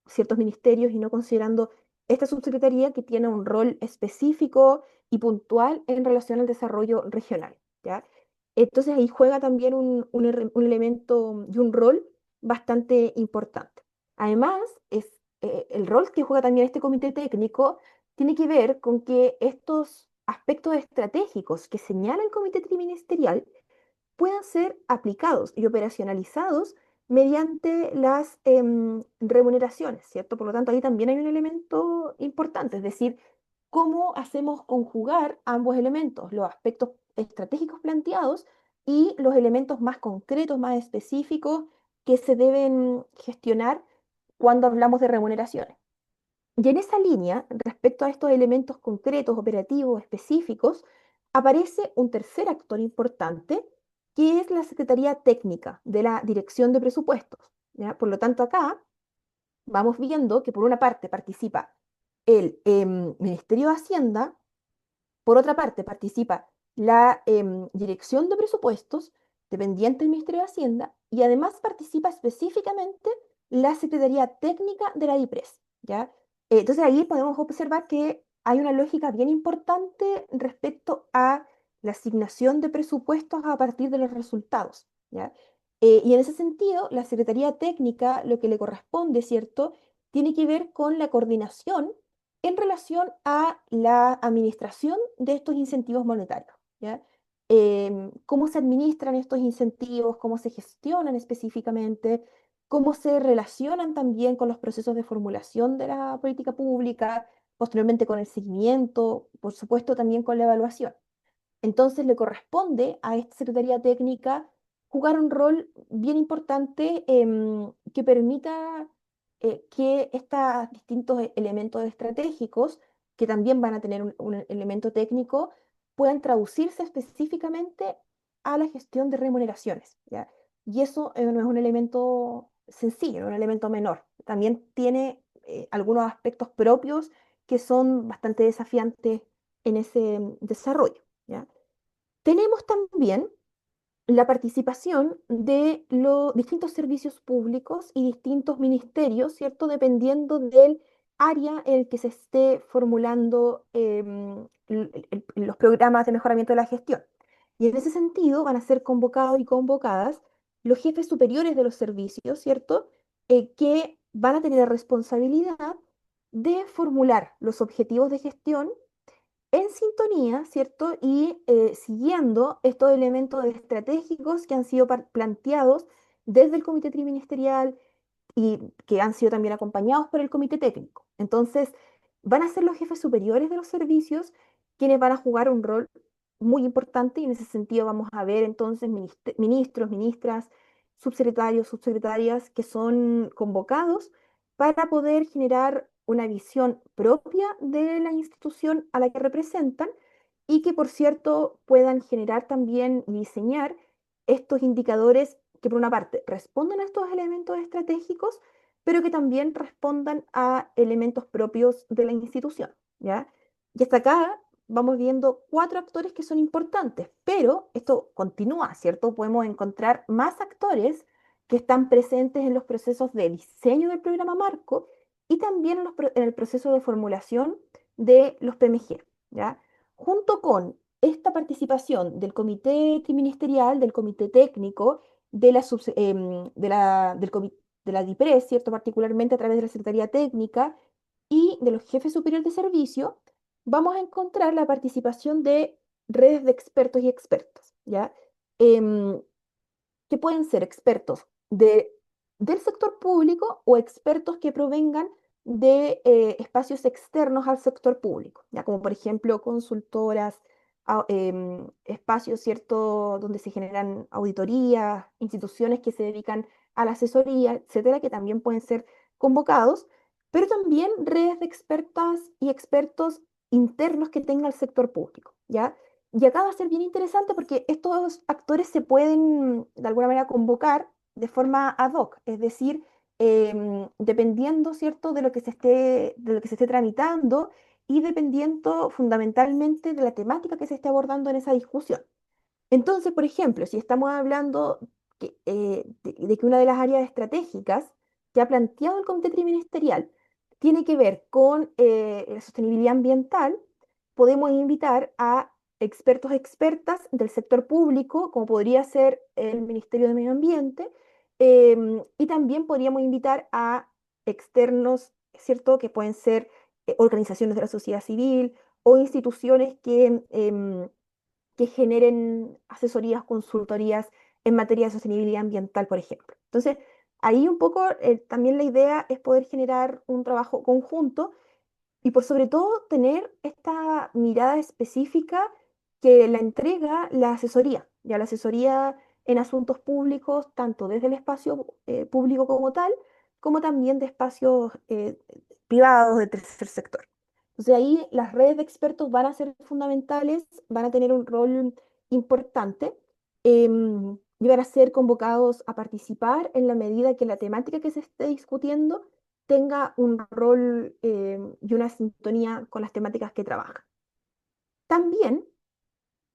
ciertos ministerios y no considerando esta subsecretaría que tiene un rol específico y puntual en relación al desarrollo regional, ¿ya? Entonces ahí juega también un elemento y un rol bastante importante. Además, el rol que juega también este comité técnico tiene que ver con que estos aspectos estratégicos que señala el comité triministerial puedan ser aplicados y operacionalizados mediante las remuneraciones, ¿cierto? Por lo tanto, ahí también hay un elemento importante, es decir, cómo hacemos conjugar ambos elementos, los aspectos estratégicos planteados y los elementos más concretos, más específicos que se deben gestionar cuando hablamos de remuneraciones. Y en esa línea, respecto a estos elementos concretos, operativos, específicos, aparece un tercer actor importante, que es la Secretaría Técnica de la Dirección de Presupuestos. ¿Ya? Por lo tanto, acá vamos viendo que por una parte participa el Ministerio de Hacienda, por otra parte participa la Dirección de Presupuestos, dependiente del Ministerio de Hacienda, y además participa específicamente la Secretaría Técnica de la DIPRES, ¿ya? Entonces ahí podemos observar que hay una lógica bien importante respecto a la asignación de presupuestos a partir de los resultados, ¿ya? Y en ese sentido, la Secretaría Técnica, lo que le corresponde, ¿cierto?, tiene que ver con la coordinación en relación a la administración de estos incentivos monetarios, ¿ya? Cómo se administran estos incentivos, cómo se gestionan específicamente, cómo se relacionan también con los procesos de formulación de la política pública, posteriormente con el seguimiento, por supuesto también con la evaluación. Entonces le corresponde a esta Secretaría Técnica jugar un rol bien importante que permita que estos distintos elementos estratégicos que también van a tener un elemento técnico, puedan traducirse específicamente a la gestión de remuneraciones, ¿ya? Y eso no es un elemento sencillo, no es un elemento menor. También tiene algunos aspectos propios que son bastante desafiantes en ese desarrollo, ¿ya? Tenemos también la participación de los distintos servicios públicos y distintos ministerios, ¿cierto? Dependiendo del área en el que se esté formulando los programas de mejoramiento de la gestión. Y en ese sentido van a ser convocados y convocadas los jefes superiores de los servicios, ¿cierto? Que van a tener la responsabilidad de formular los objetivos de gestión en sintonía, ¿cierto? Y siguiendo estos elementos estratégicos que han sido planteados desde el comité triministerial y que han sido también acompañados por el comité técnico. Entonces, van a ser los jefes superiores de los servicios quienes van a jugar un rol muy importante y en ese sentido vamos a ver entonces ministros, ministras, subsecretarios, subsecretarias que son convocados para poder generar una visión propia de la institución a la que representan y que, por cierto, puedan generar también y diseñar estos indicadores que, por una parte, respondan a estos elementos estratégicos, pero que también respondan a elementos propios de la institución, ¿ya? Y hasta acá vamos viendo cuatro actores que son importantes, pero esto continúa, ¿cierto? Podemos encontrar más actores que están presentes en los procesos de diseño del programa marco y también en el proceso de formulación de los PMG, ¿ya? Junto con esta participación del comité triministerial, del comité técnico, de la DIPRES, ¿cierto? Particularmente a través de la Secretaría Técnica y de los jefes superiores de servicio, vamos a encontrar la participación de redes de expertos y expertas, ¿ya? Em, que pueden ser expertos del sector público o expertos que provengan de espacios externos al sector público, ya como por ejemplo consultoras, espacios, ¿cierto?, donde se generan auditorías, instituciones que se dedican a la asesoría, etcétera, que también pueden ser convocados, pero también redes de expertas y expertos internos que tenga el sector público, ¿ya? Y acá va a ser bien interesante porque estos actores se pueden de alguna manera convocar de forma ad hoc, es decir, dependiendo, ¿cierto?, de lo que se esté tramitando y dependiendo fundamentalmente de la temática que se esté abordando en esa discusión. Entonces, por ejemplo, si estamos hablando de que una de las áreas estratégicas que ha planteado el Comité Triministerial tiene que ver con la sostenibilidad ambiental, podemos invitar a expertos, expertas del sector público, como podría ser el Ministerio de Medio Ambiente, y también podríamos invitar a externos, ¿cierto?, que pueden ser organizaciones de la sociedad civil o instituciones que generen asesorías, consultorías en materia de sostenibilidad ambiental, por ejemplo. Entonces, ahí un poco también la idea es poder generar un trabajo conjunto y por sobre todo tener esta mirada específica que la entrega la asesoría, ya la asesoría en asuntos públicos, tanto desde el espacio público como tal, como también de espacios privados del tercer sector. Entonces ahí las redes de expertos van a ser fundamentales, van a tener un rol importante y van a ser convocados a participar en la medida que la temática que se esté discutiendo tenga un rol y una sintonía con las temáticas que trabaja. También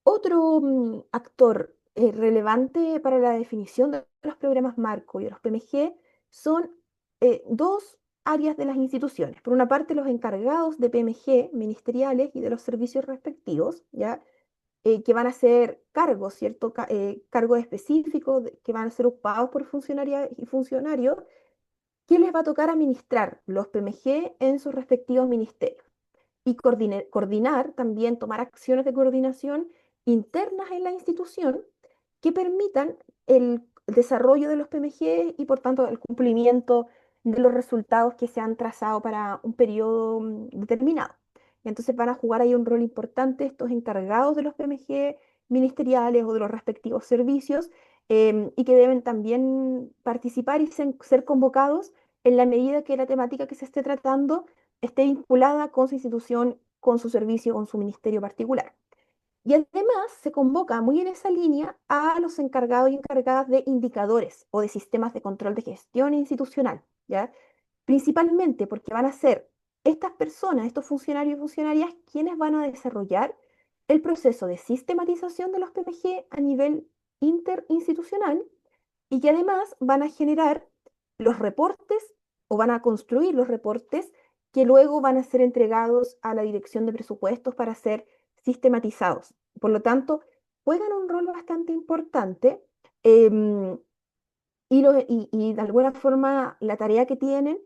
otro actor relevante para la definición de los programas marco y de los PMG son dos áreas de las instituciones. Por una parte, los encargados de PMG ministeriales y de los servicios respectivos, ¿ya? Que van a ser cargos, ¿cierto? Cargos específicos que van a ser ocupados por funcionarias y funcionarios que les va a tocar administrar los PMG en sus respectivos ministerios y coordinar también, tomar acciones de coordinación internas en la institución que permitan el desarrollo de los PMG y por tanto el cumplimiento de los resultados que se han trazado para un periodo determinado. Entonces van a jugar ahí un rol importante estos encargados de los PMG ministeriales o de los respectivos servicios y que deben también participar y ser convocados en la medida que la temática que se esté tratando esté vinculada con su institución con su servicio, con su ministerio particular. Y además se convoca muy en esa línea a los encargados y encargadas de indicadores o de sistemas de control de gestión institucional, ¿ya? Principalmente porque van a ser estas personas, estos funcionarios y funcionarias, quienes van a desarrollar el proceso de sistematización de los PMG a nivel interinstitucional y que además van a generar los reportes o van a construir los reportes que luego van a ser entregados a la dirección de presupuestos para ser sistematizados. Por lo tanto, juegan un rol bastante importante em, y de alguna forma la tarea que tienen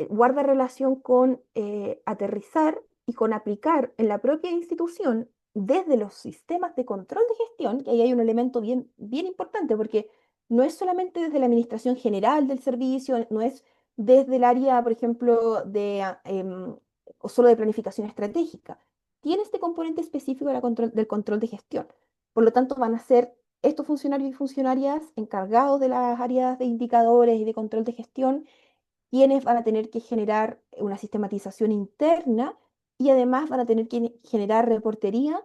guarda relación con aterrizar y con aplicar en la propia institución desde los sistemas de control de gestión, que ahí hay un elemento bien, bien importante, porque no es solamente desde la administración general del servicio, no es desde el área, por ejemplo, o solo de planificación estratégica. Tiene este componente específico de del control de gestión. Por lo tanto, van a ser estos funcionarios y funcionarias encargados de las áreas de indicadores y de control de gestión, quienes van a tener que generar una sistematización interna y además van a tener que generar reportería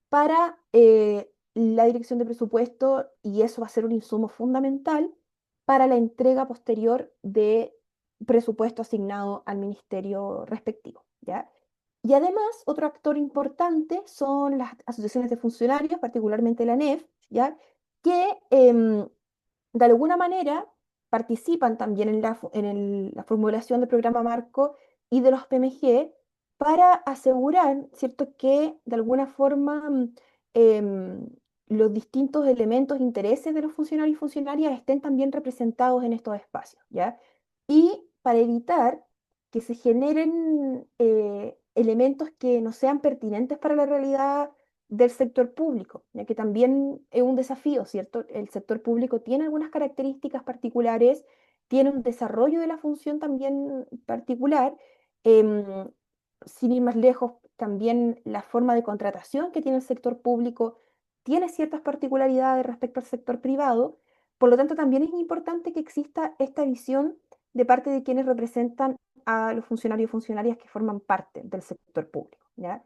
para la dirección de presupuesto y eso va a ser un insumo fundamental para la entrega posterior de presupuesto asignado al ministerio respectivo, ¿ya? Y además, otro actor importante son las asociaciones de funcionarios, particularmente la ANEF, ¿ya? Que de alguna manera participan también en la formulación del programa marco y de los PMG para asegurar, ¿cierto?, que de alguna forma em, los distintos elementos e intereses de los funcionarios y funcionarias estén también representados en estos espacios, ¿ya? Y para evitar que se generen elementos que no sean pertinentes para la realidad del sector público, ya que también es un desafío, ¿cierto? El sector público tiene algunas características particulares, tiene un desarrollo de la función también particular. em, Sin ir más lejos, también la forma de contratación que tiene el sector público tiene ciertas particularidades respecto al sector privado. Por lo tanto, también es importante que exista esta visión de parte de quienes representan a los funcionarios y funcionarias que forman parte del sector público, ¿ya?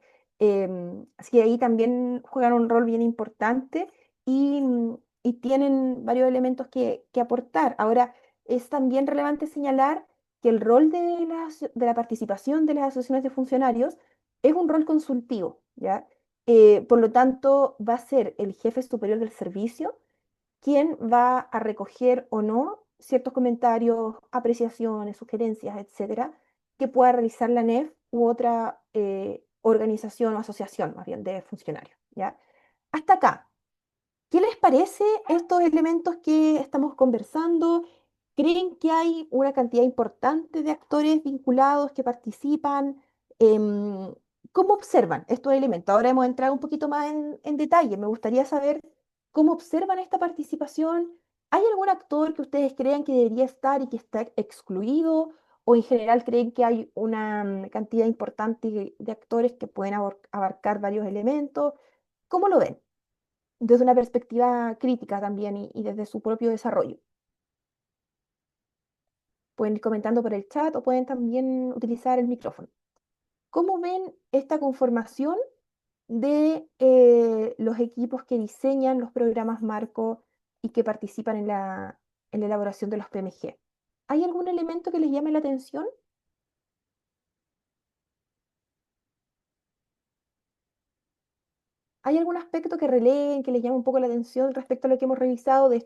Así que ahí también juegan un rol bien importante y tienen varios elementos que aportar. Ahora, es también relevante señalar que el rol de la participación de las asociaciones de funcionarios es un rol consultivo, ¿ya? Por lo tanto, va a ser el jefe superior del servicio quien va a recoger o no ciertos comentarios, apreciaciones, sugerencias, etcétera, que pueda realizar la NEF u otra organización o asociación, más bien, de funcionarios, ¿ya? Hasta acá, ¿qué les parece estos elementos que estamos conversando? ¿Creen que hay una cantidad importante de actores vinculados que participan? Em, ¿Cómo observan estos elementos? Ahora hemos entrado un poquito más en detalle. Me gustaría saber cómo observan esta participación. ¿Hay algún actor que ustedes crean que debería estar y que está excluido? ¿O en general creen que hay una cantidad importante de actores que pueden abarcar varios elementos? ¿Cómo lo ven? Desde una perspectiva crítica también y desde su propio desarrollo. Pueden ir comentando por el chat o pueden también utilizar el micrófono. ¿Cómo ven esta conformación de los equipos que diseñan los programas marco y que participan en la elaboración de los PMG? ¿Hay algún elemento que les llame la atención? ¿Hay algún aspecto que releen, que les llame un poco la atención respecto a lo que hemos revisado de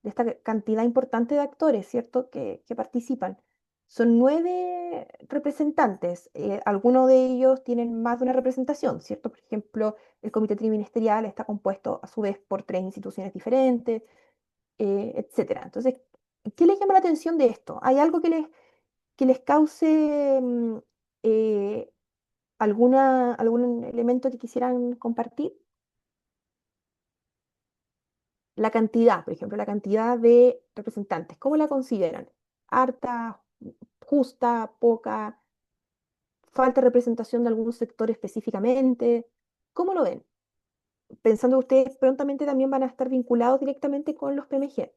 de esta cantidad importante de actores, ¿cierto?, que participan? Son 9 representantes. Algunos de ellos tienen más de una representación, ¿cierto? Por ejemplo, el comité triministerial está compuesto a su vez por 3 instituciones diferentes, etcétera. Entonces, ¿qué les llama la atención de esto? ¿Hay algo que les cause eh, algún elemento que quisieran compartir? La cantidad, por ejemplo, la cantidad de representantes, ¿cómo la consideran? ¿Harta, justa, poca, falta de representación de algún sector específicamente? ¿Cómo lo ven? Pensando que ustedes prontamente también van a estar vinculados directamente con los PMG.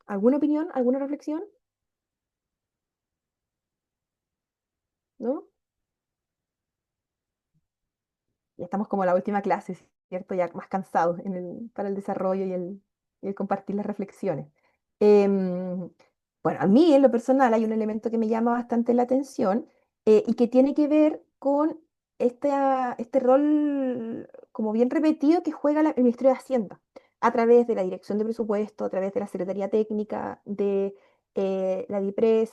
¿Alguna opinión? ¿Alguna reflexión? ya estamos como en la última clase, ¿cierto? Ya más cansados para el desarrollo y el compartir las reflexiones. Em, bueno, a mí en lo personal hay un elemento que me llama bastante la atención y que tiene que ver con este rol como bien repetido que juega el Ministerio de Hacienda a través de la Dirección de Presupuesto, a través de la Secretaría Técnica, de la DIPRES,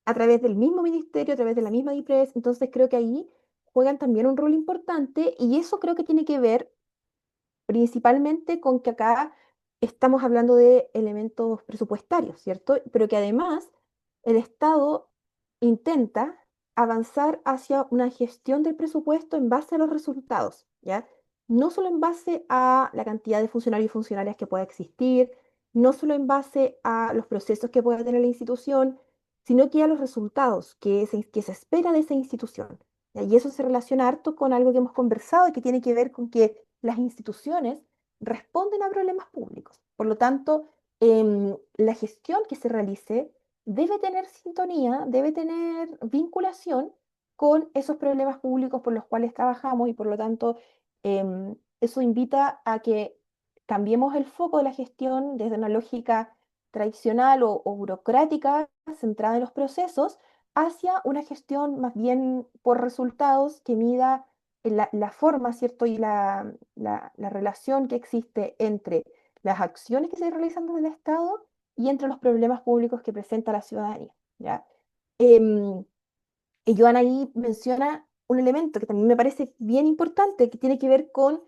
a través del mismo ministerio, a través de la misma DIPRES. Entonces creo que ahí juegan también un rol importante y eso creo que tiene que ver principalmente con que acá estamos hablando de elementos presupuestarios, ¿cierto? Pero que además el Estado intenta avanzar hacia una gestión del presupuesto en base a los resultados, ¿ya? No solo en base a la cantidad de funcionarios y funcionarias que pueda existir, no solo en base a los procesos que pueda tener la institución, sino que a los resultados que se espera de esa institución. ¿Ya? Y eso se relaciona harto con algo que hemos conversado y que tiene que ver con que las instituciones responden a problemas públicos. Por lo tanto, la gestión que se realice debe tener sintonía, debe tener vinculación con esos problemas públicos por los cuales trabajamos y por lo tanto eso invita a que cambiemos el foco de la gestión desde una lógica tradicional o burocrática centrada en los procesos hacia una gestión más bien por resultados que mida la forma, ¿cierto? Y la relación que existe entre las acciones que se realizan desde el Estado y entre los problemas públicos que presenta la ciudadanía, ¿ya? Em, y Joana ahí menciona un elemento que también me parece bien importante, que tiene que ver con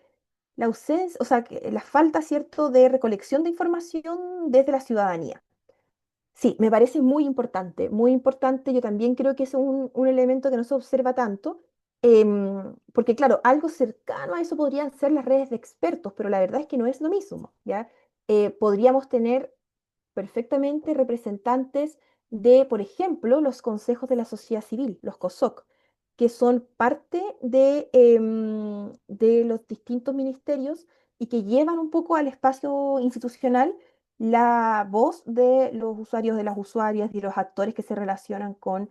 la ausencia, o sea, la falta, ¿cierto?, de recolección de información desde la ciudadanía. Sí, me parece muy importante, muy importante. Yo también creo que es un elemento que no se observa tanto, porque claro, algo cercano a eso podrían ser las redes de expertos, pero la verdad es que no es lo mismo, ¿ya? Podríamos tener perfectamente representantes de, por ejemplo, los consejos de la sociedad civil, los COSOC, que son parte de los distintos ministerios y que llevan un poco al espacio institucional la voz de los usuarios, de las usuarias y de los actores que se relacionan con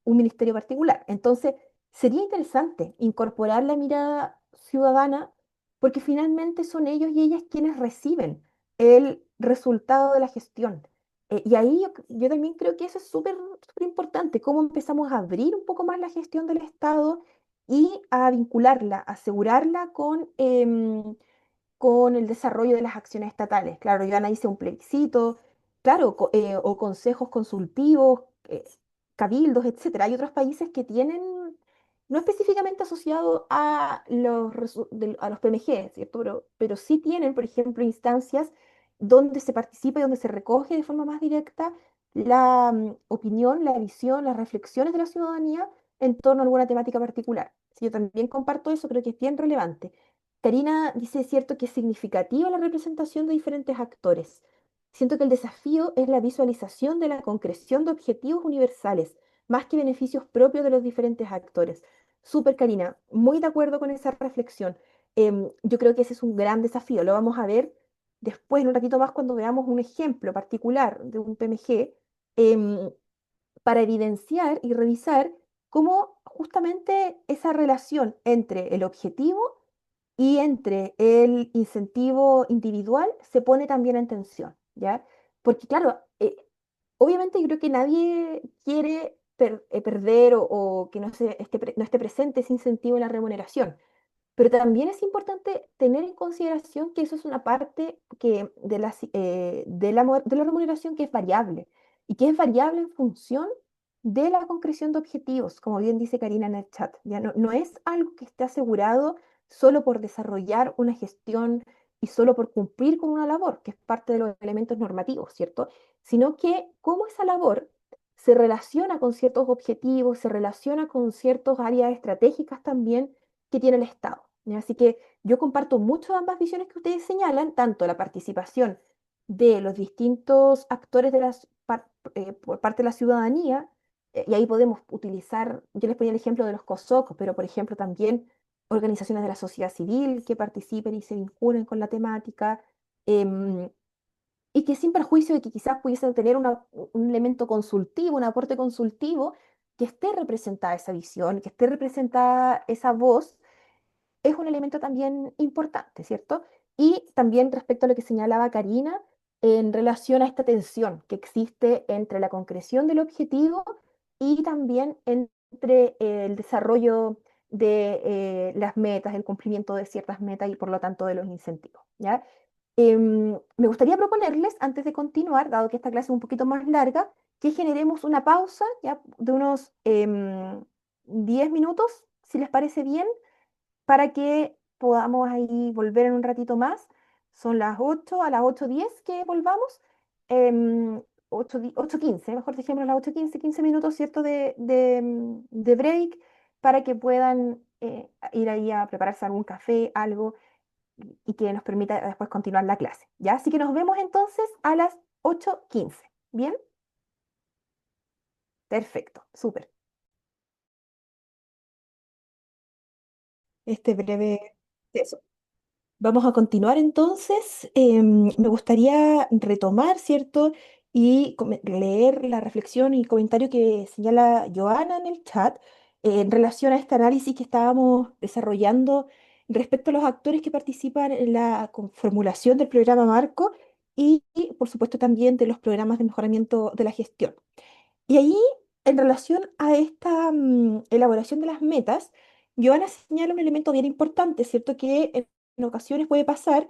un ministerio particular. Entonces, sería interesante incorporar la mirada ciudadana porque finalmente son ellos y ellas quienes reciben el resultado de la gestión. Y ahí yo también creo que eso es súper súper importante, cómo empezamos a abrir un poco más la gestión del Estado y a vincularla, asegurarla con el desarrollo de las acciones estatales. Claro, Ivana dice un plebiscito, claro, o consejos consultivos, cabildos, etcétera. Hay otros países que tienen, no específicamente asociado a a los PMG, ¿cierto? Pero sí tienen, por ejemplo, instancias donde se participa y donde se recoge de forma más directa la opinión, la visión, las reflexiones de la ciudadanía en torno a alguna temática particular. Si yo también comparto eso, creo que es bien relevante. Karina dice, es cierto que es significativa la representación de diferentes actores. Siento que el desafío es la visualización de la concreción de objetivos universales, más que beneficios propios de los diferentes actores. Súper, Karina, muy de acuerdo con esa reflexión. Yo creo que ese es un gran desafío. Lo vamos a ver después, en un ratito más, cuando veamos un ejemplo particular de un PMG, em, para evidenciar y revisar cómo justamente esa relación entre el objetivo y entre el incentivo individual se pone también en tensión, ¿ya? Porque claro, obviamente yo creo que nadie quiere perder o que no esté presente ese incentivo en la remuneración. Pero también es importante tener en consideración que eso es una parte de la remuneración que es variable y que es variable en función de la concreción de objetivos, como bien dice Karina en el chat. Ya no es algo que esté asegurado solo por desarrollar una gestión y solo por cumplir con una labor, que es parte de los elementos normativos, ¿cierto? Sino que cómo esa labor se relaciona con ciertos objetivos, se relaciona con ciertas áreas estratégicas también que tiene el Estado. ¿Ya? Así que yo comparto mucho ambas visiones que ustedes señalan, tanto la participación de los distintos actores por parte de la ciudadanía, y ahí podemos utilizar, yo les ponía el ejemplo de los COSOC, pero por ejemplo también organizaciones de la sociedad civil que participen y se vinculen con la temática, em, y que sin perjuicio de que quizás pudiesen tener un elemento consultivo, un aporte consultivo, que esté representada esa visión, que esté representada esa voz es un elemento también importante, ¿cierto? Y también respecto a lo que señalaba Karina, en relación a esta tensión que existe entre la concreción del objetivo y también entre el desarrollo de las metas, el cumplimiento de ciertas metas y por lo tanto de los incentivos, ¿ya? Me gustaría proponerles, antes de continuar, dado que esta clase es un poquito más larga, que generemos una pausa ya de unos 10 minutos, si les parece bien, para que podamos ahí volver en un ratito más. Son las 8, a las 8:10 que volvamos. 8:15, mejor dejémoslo a las 8:15, 15 minutos, ¿cierto? De break para que puedan ir ahí a prepararse algún café, algo, y que nos permita después continuar la clase. ¿Ya? Así que nos vemos entonces a las 8:15. ¿Bien? Perfecto, súper. Este breve... Eso. Vamos a continuar entonces. Me gustaría retomar, ¿cierto? Y leer la reflexión y comentario que señala Joana en el chat en relación a este análisis que estábamos desarrollando respecto a los actores que participan en la formulación del programa Marco y, por supuesto, también de los programas de mejoramiento de la gestión. Y ahí, en relación a esta elaboración de las metas, Joana señala un elemento bien importante, ¿cierto? Que en ocasiones puede pasar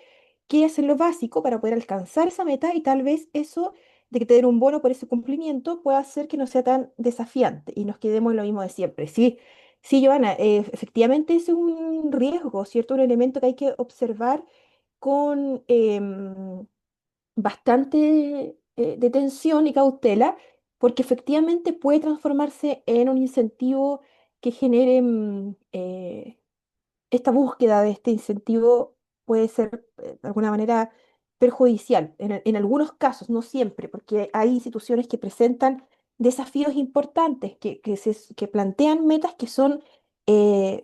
que hacen lo básico para poder alcanzar esa meta y tal vez eso de que te den un bono por ese cumplimiento pueda hacer que no sea tan desafiante y nos quedemos en lo mismo de siempre. Sí, sí, Joana, efectivamente es un riesgo, ¿cierto? Un elemento que hay que observar con bastante de tensión y cautela, porque efectivamente puede transformarse en un incentivo que genere esta búsqueda de este incentivo puede ser de alguna manera perjudicial en algunos casos, no siempre, porque hay instituciones que presentan desafíos importantes, que plantean metas que son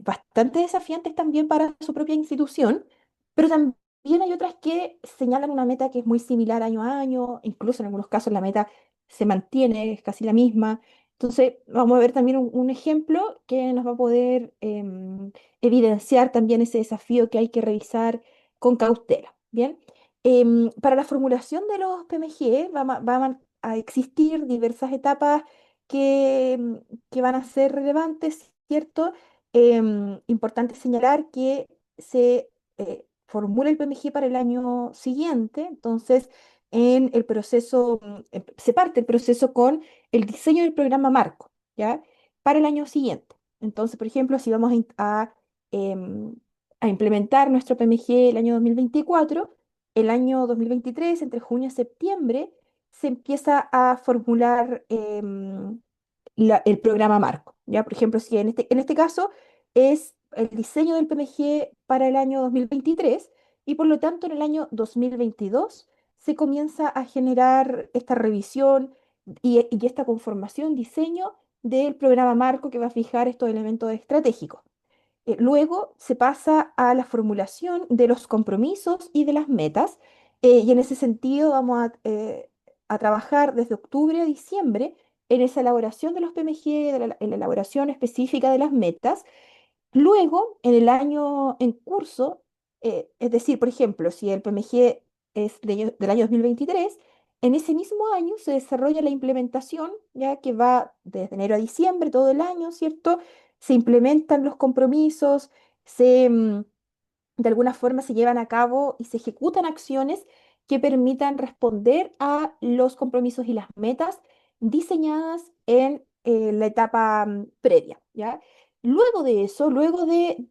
bastante desafiantes también para su propia institución, pero también hay otras que señalan una meta que es muy similar año a año, incluso en algunos casos la meta se mantiene, es casi la misma. Entonces, vamos a ver también un ejemplo que nos va a poder evidenciar también ese desafío que hay que revisar con cautela. Bien, para la formulación de los PMG van a existir diversas etapas que van a ser relevantes, ¿cierto? Importante señalar que se formula el PMG para el año siguiente, entonces en el proceso, se parte el proceso con el diseño del programa marco, ¿ya? Para el año siguiente. Entonces, por ejemplo, si vamos em, a implementar nuestro PMG el año 2024, el año 2023, entre junio y septiembre, se empieza a formular el programa marco. ¿Ya? Por ejemplo, si en este caso es el diseño del PMG para el año 2023 y por lo tanto en el año 2022 se comienza a generar esta revisión y esta conformación, diseño del programa marco que va a fijar estos elementos estratégicos. Luego se pasa a la formulación de los compromisos y de las metas, y en ese sentido vamos a trabajar desde octubre a diciembre en esa elaboración de los PMG, en la elaboración específica de las metas. Luego, en el año en curso, es decir, por ejemplo, si el PMG es del año 2023, en ese mismo año se desarrolla la implementación, ya que va desde enero a diciembre, todo el año, ¿cierto? Se implementan los compromisos, de alguna forma se llevan a cabo y se ejecutan acciones que permitan responder a los compromisos y las metas diseñadas en la etapa previa, ¿ya? Luego de eso, luego de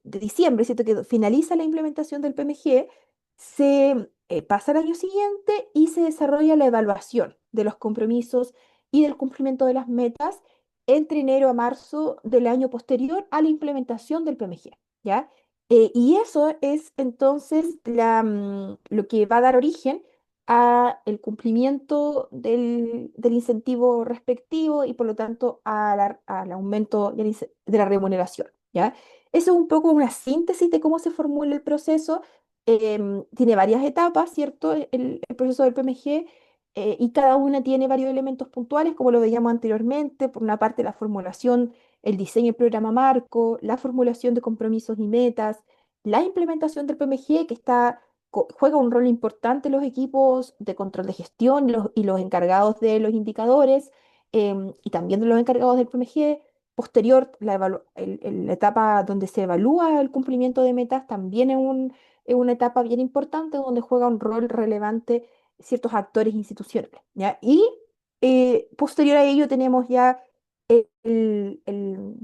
diciembre, ¿cierto? Que finaliza la implementación del PMG, se pasa al año siguiente y se desarrolla la evaluación de los compromisos y del cumplimiento de las metas entre enero a marzo del año posterior a la implementación del PMG, ¿ya? Y eso es entonces lo que va a dar origen a el cumplimiento del incentivo respectivo y por lo tanto al aumento de la remuneración, ¿ya? Eso es un poco una síntesis de cómo se formula el proceso. Tiene varias etapas, ¿cierto? El proceso del PMG, y cada una tiene varios elementos puntuales, como lo veíamos anteriormente. Por una parte, la formulación el diseño del programa marco, la formulación de compromisos y metas, la implementación del PMG, que juega un rol importante en los equipos de control de gestión y los encargados de los indicadores, y también de los encargados del PMG. Posterior, la etapa donde se evalúa el cumplimiento de metas también es una etapa bien importante donde juega un rol relevante ciertos actores institucionales, ¿ya? Y posterior a ello tenemos ya el- el-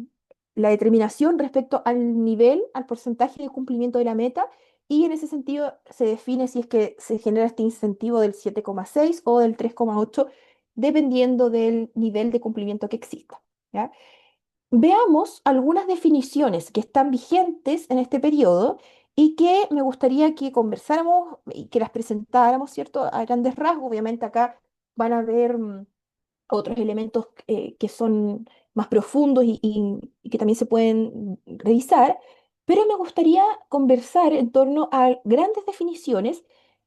la determinación respecto al nivel, al porcentaje de cumplimiento de la meta, y en ese sentido se define si es que se genera este incentivo del 7,6 o del 3,8, dependiendo del nivel de cumplimiento que exista, ¿ya? Veamos algunas definiciones que están vigentes en este periodo y que me gustaría que conversáramos y que las presentáramos, ¿cierto? A grandes rasgos. Obviamente acá van a haber otros elementos que son más profundos y que también se pueden revisar, pero me gustaría conversar en torno a grandes definiciones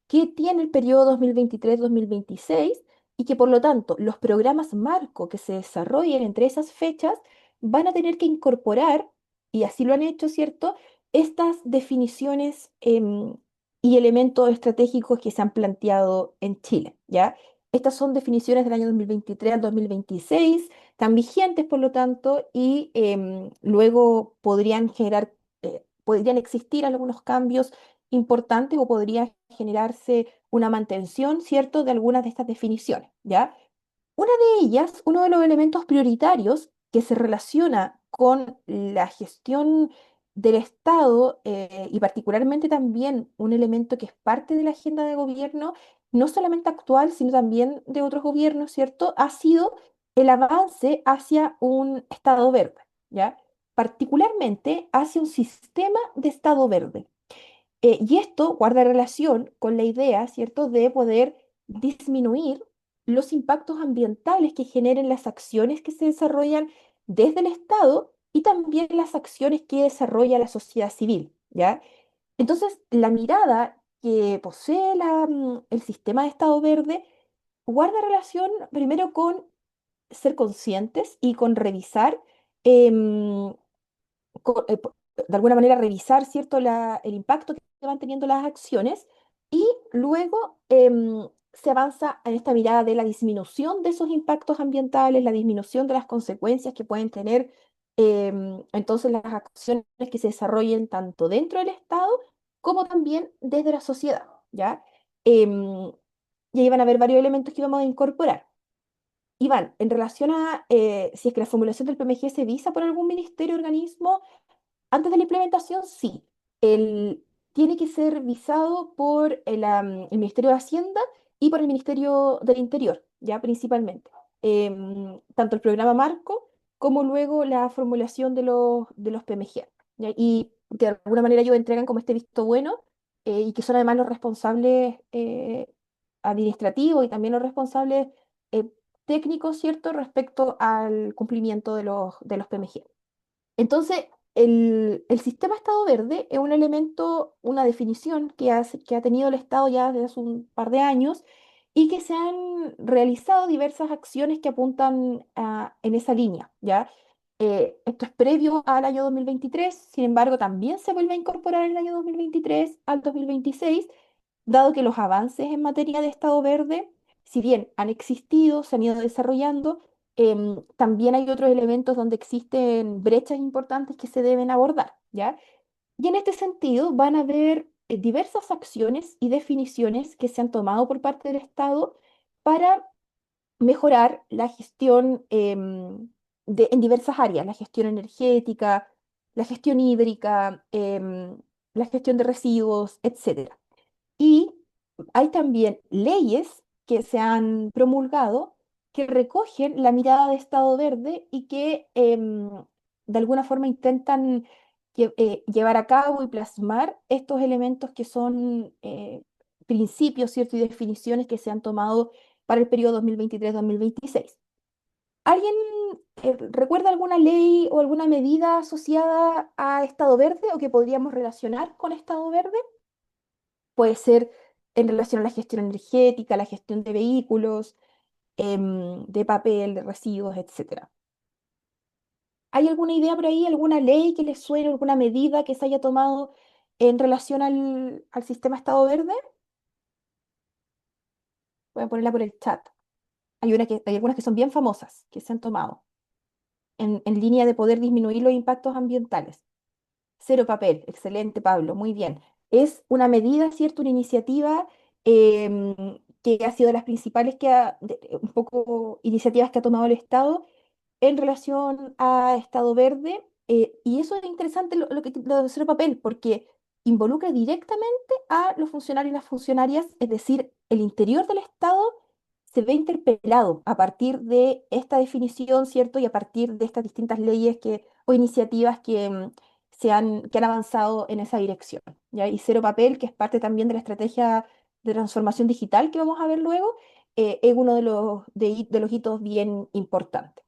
que tiene el periodo 2023-2026 y que por lo tanto los programas marco que se desarrollen entre esas fechas van a tener que incorporar, y así lo han hecho, ¿cierto? Estas definiciones y elementos estratégicos que se han planteado en Chile, ¿ya? Estas son definiciones del año 2023 al 2026, están vigentes, por lo tanto, y luego podrían existir algunos cambios importantes o podría generarse una mantención, ¿cierto?, de algunas de estas definiciones, ¿ya? Una de ellas, uno de los elementos prioritarios que se relaciona con la gestión del Estado, y particularmente también un elemento que es parte de la agenda de gobierno, no solamente actual, sino también de otros gobiernos, ¿cierto? Ha sido el avance hacia un Estado verde, ¿ya? Particularmente hacia un sistema de Estado verde. Y esto guarda relación con la idea, ¿cierto?, de poder disminuir los impactos ambientales que generen las acciones que se desarrollan desde el Estado y también las acciones que desarrolla la sociedad civil, ¿ya? Entonces, la mirada que posee el sistema de Estado verde guarda relación primero con ser conscientes y con revisar em, de alguna manera revisar, ¿cierto?, el impacto que van teniendo las acciones y luego se avanza en esta mirada de la disminución de esos impactos ambientales, la disminución de las consecuencias que pueden tener entonces las acciones que se desarrollen tanto dentro del Estado como también desde la sociedad, ¿ya? Em, y ahí van a haber varios elementos que vamos a incorporar. Iván, en relación a si es que la formulación del PMG se visa por algún ministerio o organismo, antes de la implementación, sí. El, Tiene que ser visado por el Ministerio de Hacienda y por el Ministerio del Interior, ya principalmente. Tanto el programa marco como luego la formulación de los PMG, ¿ya? Y que de alguna manera ellos entregan como este visto bueno, y que son además los responsables administrativos y también los responsables eh, técnicos, ¿cierto?, respecto al cumplimiento de los PMG. Entonces, el sistema Estado Verde es un elemento, una definición que ha tenido el Estado ya desde hace un par de años y que se han realizado diversas acciones que apuntan en esa línea, ¿ya? Esto es previo al año 2023, sin embargo, también se vuelve a incorporar en el año 2023 al 2026, dado que los avances en materia de Estado Verde, si bien han existido, se han ido desarrollando, también hay otros elementos donde existen brechas importantes que se deben abordar, ¿ya? Y en este sentido van a haber diversas acciones y definiciones que se han tomado por parte del Estado para mejorar la gestión en diversas áreas, la gestión energética, la gestión hídrica, la gestión de residuos, etcétera. Y hay también leyes que se han promulgado que recogen la mirada de Estado Verde y que de alguna forma intentan llevar a cabo y plasmar estos elementos que son principios, ¿cierto?, y definiciones que se han tomado para el periodo 2023-2026. ¿Alguien recuerda alguna ley o alguna medida asociada a Estado Verde o que podríamos relacionar con Estado Verde? Puede ser en relación a la gestión energética, la gestión de vehículos, de papel, de residuos, etcétera. ¿Hay alguna idea por ahí, alguna ley que les suene, alguna medida que se haya tomado en relación al sistema Estado Verde? Voy a ponerla por el chat. Hay algunas que son bien famosas, que se han tomado en línea de poder disminuir los impactos ambientales. Cero papel, excelente, Pablo, muy bien. Es una medida, ¿cierto? Una iniciativa que ha sido de las principales un poco iniciativas que ha tomado el Estado en relación a Estado Verde. Y eso es interesante lo de cero papel, porque involucra directamente a los funcionarios y las funcionarias, es decir, el interior del Estado se ve interpelado a partir de esta definición, ¿cierto? Y a partir de estas distintas leyes o iniciativas que han avanzado en esa dirección, ¿ya? Y cero papel, que es parte también de la estrategia de transformación digital que vamos a ver luego, es uno de los hitos bien importantes.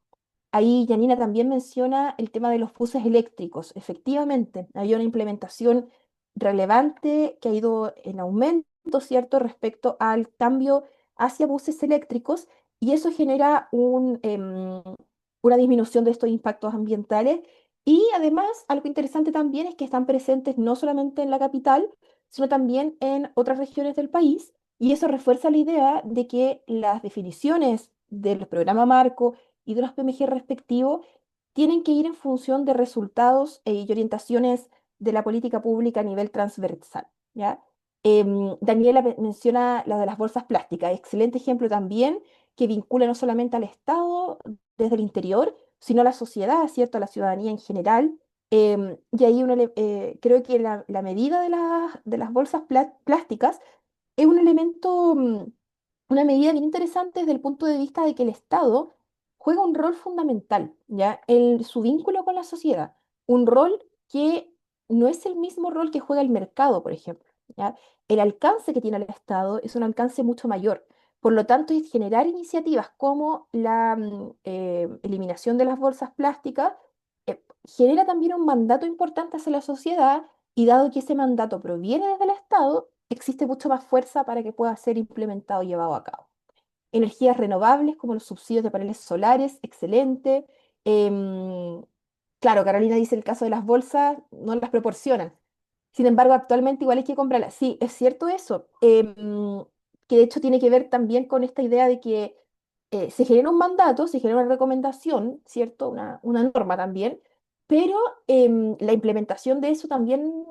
Ahí Janina también menciona el tema de los buses eléctricos. Efectivamente, hay una implementación relevante que ha ido en aumento, ¿cierto?, respecto al cambio hacia buses eléctricos y eso genera una disminución de estos impactos ambientales. Y además, algo interesante también es que están presentes no solamente en la capital, sino también en otras regiones del país. Y eso refuerza la idea de que las definiciones del programa Marco y de los PMG respectivos tienen que ir en función de resultados y orientaciones de la política pública a nivel transversal, ¿ya? Daniela menciona la de las bolsas plásticas, excelente ejemplo también que vincula no solamente al Estado desde el interior, sino a la sociedad, ¿cierto? A la ciudadanía en general. Y ahí creo que la medida de las bolsas plásticas es un elemento, una medida bien interesante desde el punto de vista de que el Estado juega un rol fundamental, ¿ya? Su vínculo con la sociedad, un rol que no es el mismo rol que juega el mercado, por ejemplo, ¿ya? El alcance que tiene el Estado es un alcance mucho mayor. Por lo tanto, es generar iniciativas como la eliminación de las bolsas plásticas, genera también un mandato importante hacia la sociedad y dado que ese mandato proviene desde el Estado, existe mucho más fuerza para que pueda ser implementado y llevado a cabo. Energías renovables como los subsidios de paneles solares, excelente. Em, claro, Carolina dice el caso de las bolsas, no las proporcionan. Sin embargo, actualmente igual hay que comprarlas. Sí, es cierto eso. Que de hecho tiene que ver también con esta idea de que se genera un mandato, se genera una recomendación, ¿cierto? Una norma también, pero la implementación de eso también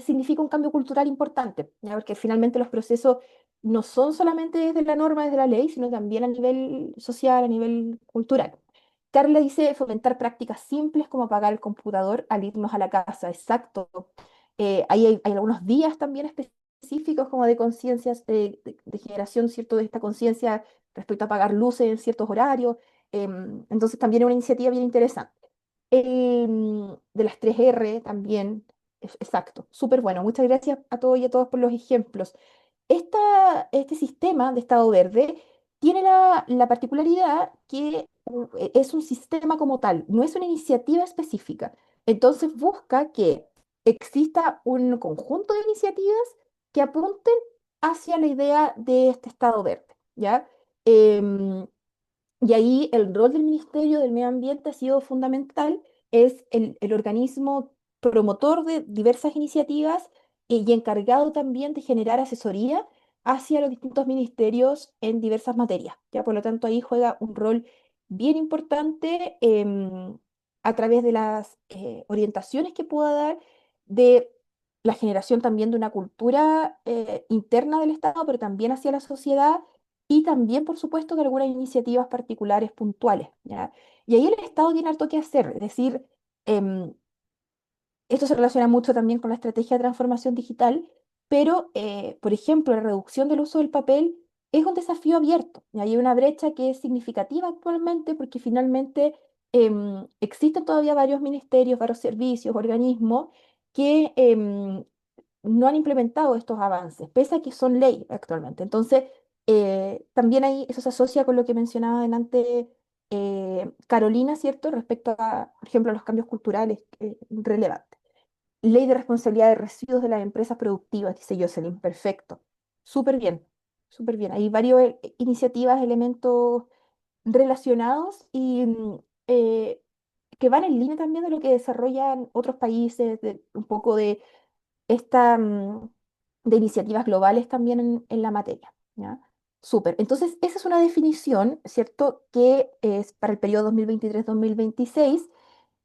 significa un cambio cultural importante, ¿ya? Porque finalmente los procesos no son solamente desde la norma, desde la ley, sino también a nivel social, a nivel cultural. Carla dice fomentar prácticas simples como apagar el computador al irnos a la casa. Exacto. Ahí hay algunos días también específicos como de conciencias, de generación, ¿cierto? De esta conciencia respecto a apagar luces en ciertos horarios. Entonces también es una iniciativa bien interesante. De las 3R también, exacto, súper bueno. Muchas gracias a todos y a todos por los ejemplos. Este sistema de Estado Verde tiene la particularidad que es un sistema como tal, no es una iniciativa específica. Entonces busca que exista un conjunto de iniciativas que apunten hacia la idea de este Estado Verde, ¿ya? Em, y ahí el rol del Ministerio del Medio Ambiente ha sido fundamental, es el organismo promotor de diversas iniciativas y encargado también de generar asesoría hacia los distintos ministerios en diversas materias. ¿Ya? Por lo tanto, ahí juega un rol bien importante a través de las orientaciones que pueda dar, de la generación también de una cultura interna del Estado, pero también hacia la sociedad y también, por supuesto, de algunas iniciativas particulares puntuales, ¿ya? Y ahí el Estado tiene harto que hacer, es decir, em, esto se relaciona mucho también con la estrategia de transformación digital, pero, por ejemplo, la reducción del uso del papel es un desafío abierto. Y hay una brecha que es significativa actualmente porque finalmente existen todavía varios ministerios, varios servicios, organismos que no han implementado estos avances, pese a que son ley actualmente. Entonces, también ahí eso se asocia con lo que mencionaba adelante Carolina, ¿cierto? Respecto a, por ejemplo, a los cambios culturales relevantes. Ley de responsabilidad de residuos de las empresas productivas, dice Jocelyn, perfecto. Súper bien, súper bien. Hay varias iniciativas, elementos relacionados y que van en línea también de lo que desarrollan otros países, de, un poco de esta, de iniciativas globales también en la materia, ¿ya? Súper. Entonces, esa es una definición, ¿cierto?, que es para el periodo 2023-2026,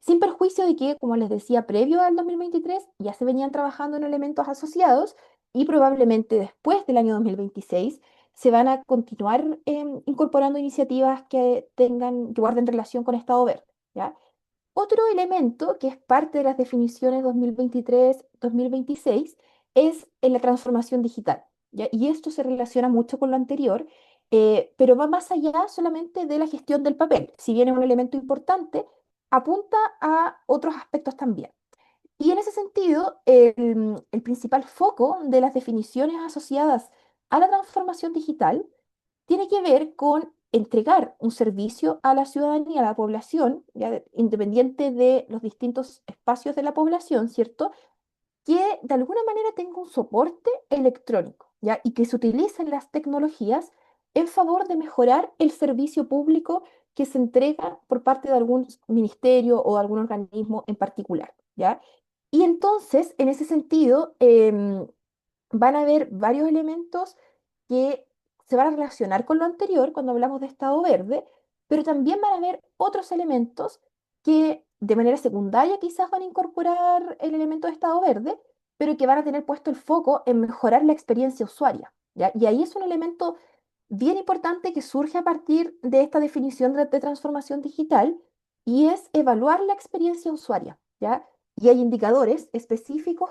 sin perjuicio de que, como les decía, previo al 2023 ya se venían trabajando en elementos asociados y probablemente después del año 2026 se van a continuar incorporando iniciativas que tengan, que guarden relación con Estado Verde, ¿ya? Otro elemento que es parte de las definiciones 2023-2026 es en la transformación digital, ¿ya? Y esto se relaciona mucho con lo anterior, pero va más allá solamente de la gestión del papel. Si bien es un elemento importante, apunta a otros aspectos también. Y en ese sentido, el principal foco de las definiciones asociadas a la transformación digital tiene que ver con entregar un servicio a la ciudadanía, a la población, ya independiente de los distintos espacios de la población, ¿cierto? Que de alguna manera tenga un soporte electrónico, ¿ya? Y que se utilicen las tecnologías en favor de mejorar el servicio público que se entrega por parte de algún ministerio o algún organismo en particular, ¿ya? Y entonces, en ese sentido, van a haber varios elementos que se van a relacionar con lo anterior cuando hablamos de estado verde, pero también van a haber otros elementos que de manera secundaria quizás van a incorporar el elemento de estado verde, pero que van a tener puesto el foco en mejorar la experiencia usuaria, ¿ya? Y ahí es un elemento bien importante que surge a partir de esta definición de transformación digital y es evaluar la experiencia usuaria, ¿ya? Y hay indicadores específicos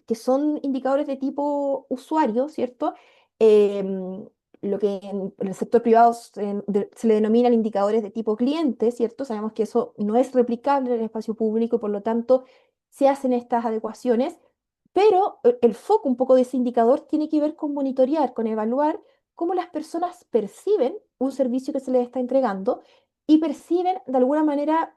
que son indicadores de tipo usuario, ¿cierto? Lo que en el sector privado se le denominan indicadores de tipo cliente, ¿cierto? Sabemos que eso no es replicable en el espacio público y por lo tanto se hacen estas adecuaciones, pero el foco un poco de ese indicador tiene que ver con monitorear, con evaluar cómo las personas perciben un servicio que se les está entregando y perciben de alguna manera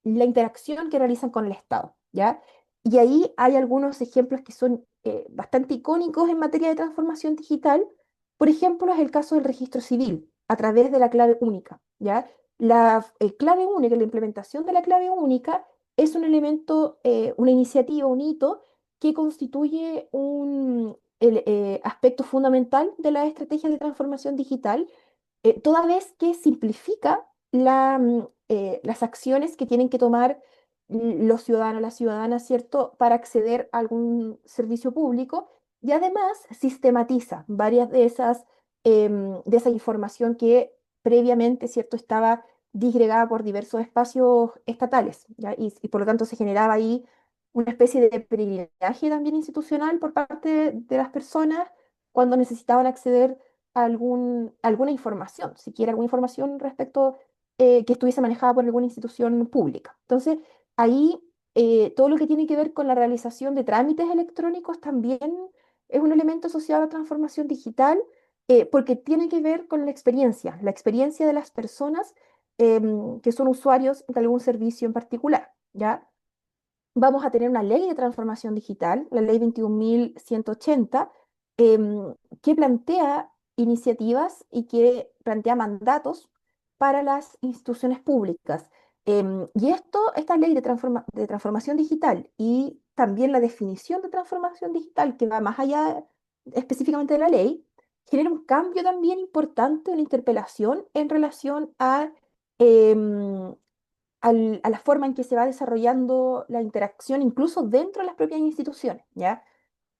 la interacción que realizan con el Estado, ¿ya? Y ahí hay algunos ejemplos que son bastante icónicos en materia de transformación digital. Por ejemplo, es el caso del registro civil a través de la clave única, ¿ya? La clave única, la implementación de la clave única es un elemento, una iniciativa, un hito que constituye un aspecto fundamental de la estrategia de transformación digital, toda vez que simplifica las acciones que tienen que tomar los ciudadanos, las ciudadanas, ¿cierto?, para acceder a algún servicio público y además sistematiza varias de esas, de esa información que previamente, ¿cierto?, estaba disgregada por diversos espacios estatales, ¿ya? Y por lo tanto se generaba ahí una especie de peregrinaje también institucional por parte de las personas cuando necesitaban acceder a alguna información, siquiera alguna información respecto que estuviese manejada por alguna institución pública. Entonces, ahí todo lo que tiene que ver con la realización de trámites electrónicos también es un elemento asociado a la transformación digital, porque tiene que ver con la experiencia de las personas que son usuarios de algún servicio en particular, ¿ya? Vamos a tener una ley de transformación digital, la ley 21.180, que plantea iniciativas y que plantea mandatos para las instituciones públicas. Y esta ley de transformación digital y también la definición de transformación digital, que va más allá específicamente de la ley, genera un cambio también importante en la interpelación en relación em, a la forma en que se va desarrollando la interacción, incluso dentro de las propias instituciones, ¿ya?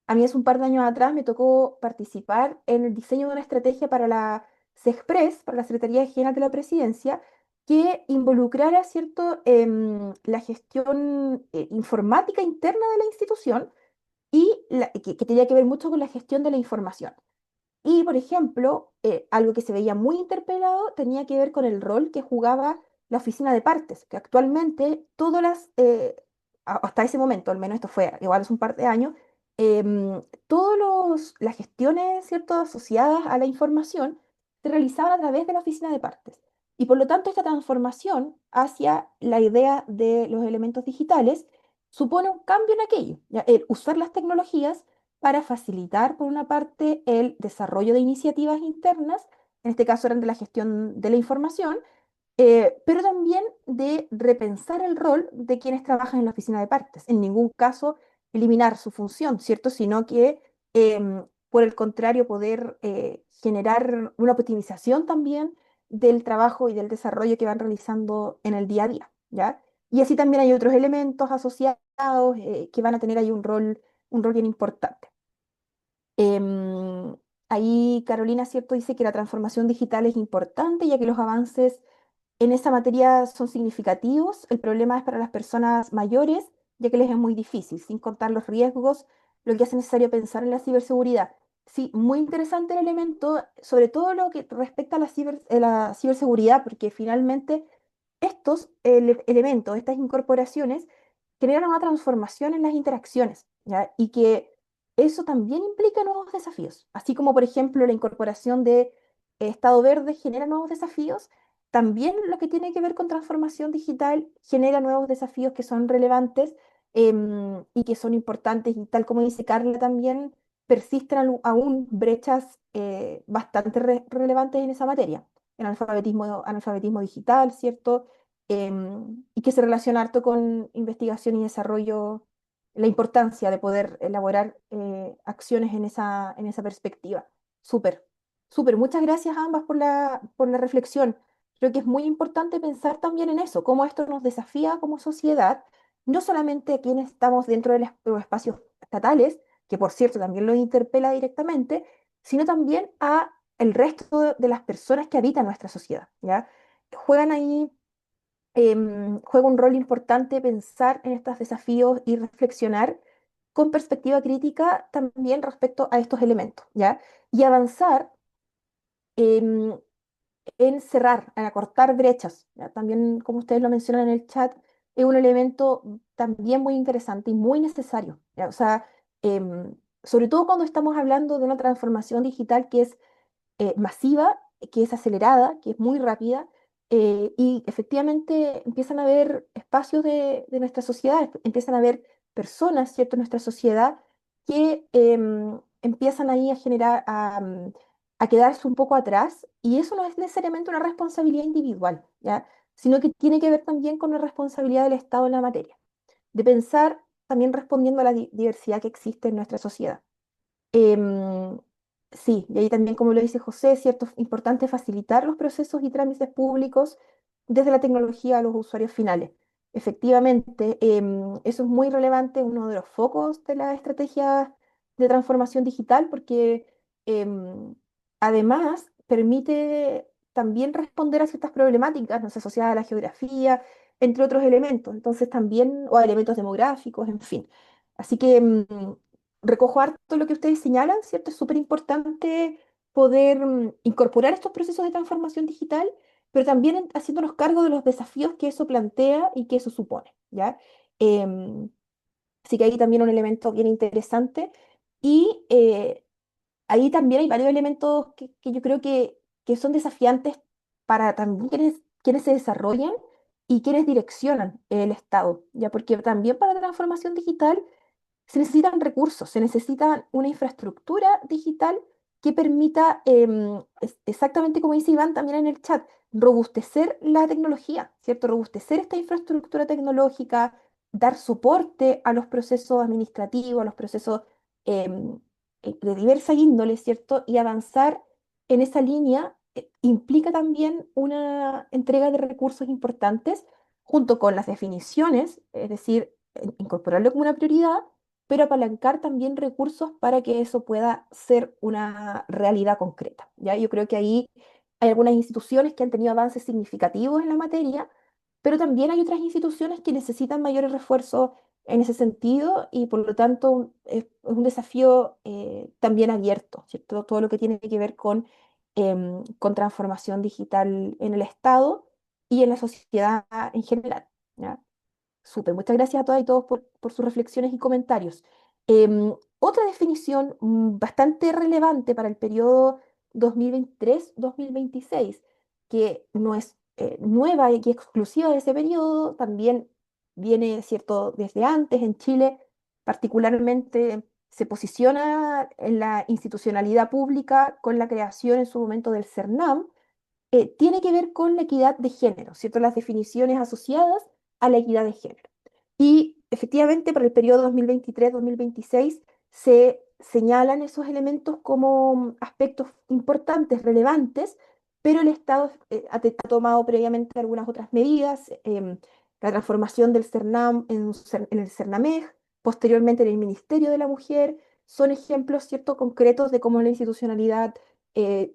A mí hace un par de años atrás me tocó participar en el diseño de una estrategia para la SEGPRES, para la Secretaría General de la Presidencia, que involucrara, ¿cierto?, la gestión informática interna de la institución y que tenía que ver mucho con la gestión de la información. Y, por ejemplo, algo que se veía muy interpelado tenía que ver con el rol que jugaba la oficina de partes, que actualmente todas hasta ese momento, al menos esto fue igual hace un par de años, las gestiones, ¿cierto?, asociadas a la información se realizaban a través de la oficina de partes. Y por lo tanto, esta transformación hacia la idea de los elementos digitales supone un cambio en aquello, ¿ya? El usar las tecnologías para facilitar, por una parte, el desarrollo de iniciativas internas, en este caso eran de la gestión de la información, pero también de repensar el rol de quienes trabajan en la oficina de partes. En ningún caso eliminar su función, ¿cierto? Sino que, por el contrario, poder generar una optimización también del trabajo y del desarrollo que van realizando en el día a día, ¿ya? Y así también hay otros elementos asociados que van a tener ahí un rol bien importante. Em, Ahí Carolina, ¿cierto? Dice que la transformación digital es importante, ya que los avances en esa materia son significativos. El problema es para las personas mayores, ya que les es muy difícil, sin contar los riesgos, lo que hace necesario pensar en la ciberseguridad. Sí, muy interesante el elemento, sobre todo lo que respecta a la ciberseguridad, porque finalmente estos elementos, estas incorporaciones, generan una transformación en las interacciones, ¿ya? Y que eso también implica nuevos desafíos. Así como, por ejemplo, la incorporación de estado verde genera nuevos desafíos, también lo que tiene que ver con transformación digital genera nuevos desafíos que son relevantes, y que son importantes. Y tal como dice Carla también, persisten aún brechas bastante relevantes en esa materia. El analfabetismo digital, ¿cierto? Y que se relaciona harto con investigación y desarrollo, la importancia de poder elaborar acciones en esa perspectiva. Súper, súper. Muchas gracias a ambas por la reflexión. Creo que es muy importante pensar también en eso, cómo esto nos desafía como sociedad, no solamente a quienes estamos dentro de los espacios estatales, que por cierto también lo interpela directamente, sino también a el resto de las personas que habitan nuestra sociedad, ¿ya? Juegan ahí Juega un rol importante pensar en estos desafíos y reflexionar con perspectiva crítica también respecto a estos elementos, ¿ya? Y avanzar em, en cerrar, en acortar brechas, ¿ya? También, como ustedes lo mencionan en el chat, es un elemento también muy interesante y muy necesario, ¿ya? O sea, sobre todo cuando estamos hablando de una transformación digital que es masiva, que es acelerada, que es muy rápida, y efectivamente empiezan a haber espacios de nuestra sociedad, empiezan a haber personas, ¿cierto?, en nuestra sociedad que empiezan ahí a generar, a quedarse un poco atrás, y eso no es necesariamente una responsabilidad individual, ¿ya? Sino que tiene que ver también con la responsabilidad del Estado en la materia, de pensar también respondiendo a la diversidad que existe en nuestra sociedad. Em, sí, y ahí también, como lo dice José, cierto, es importante facilitar los procesos y trámites públicos desde la tecnología a los usuarios finales. Efectivamente, eso es muy relevante, uno de los focos de la estrategia de transformación digital, porque em, además permite también responder a ciertas problemáticas, no sé, asociadas a la geografía, entre otros elementos, entonces también, o a elementos demográficos, en fin. Así que recojo harto lo que ustedes señalan, ¿cierto? Es súper importante poder incorporar estos procesos de transformación digital, pero también haciéndonos cargo de los desafíos que eso plantea y que eso supone, ¿ya? Em, Así que ahí también un elemento bien interesante. Y ahí también hay varios elementos que yo creo que son desafiantes para también quienes se desarrollan y quienes direccionan el Estado, ¿ya? Porque también para la transformación digital se necesitan recursos, se necesita una infraestructura digital que permita, exactamente como dice Iván también en el chat, robustecer la tecnología, ¿cierto? Robustecer esta infraestructura tecnológica, dar soporte a los procesos administrativos, a los procesos em, de diversa índole, ¿cierto? Y avanzar en esa línea implica también una entrega de recursos importantes junto con las definiciones, es decir, incorporarlo como una prioridad, pero apalancar también recursos para que eso pueda ser una realidad concreta, ¿ya? Yo creo que ahí hay algunas instituciones que han tenido avances significativos en la materia, pero también hay otras instituciones que necesitan mayores refuerzos en ese sentido, y por lo tanto es un desafío también abierto, ¿cierto? Todo lo que tiene que ver con transformación digital en el Estado y en la sociedad en general, ¿ya? Súper, muchas gracias a todas y todos por sus reflexiones y comentarios. Otra definición bastante relevante para el periodo 2023-2026, que no es nueva y exclusiva de ese periodo, también viene, cierto, desde antes en Chile, particularmente se posiciona en la institucionalidad pública con la creación en su momento del CERNAM, tiene que ver con la equidad de género, ¿cierto? Las definiciones asociadas a la equidad de género. Y efectivamente, para el periodo 2023-2026 se señalan esos elementos como aspectos importantes, relevantes, pero el Estado ha tomado previamente algunas otras medidas, la transformación del CERNAM en el CERNAMEG, posteriormente en el Ministerio de la Mujer, son ejemplos, ¿cierto?, concretos de cómo la institucionalidad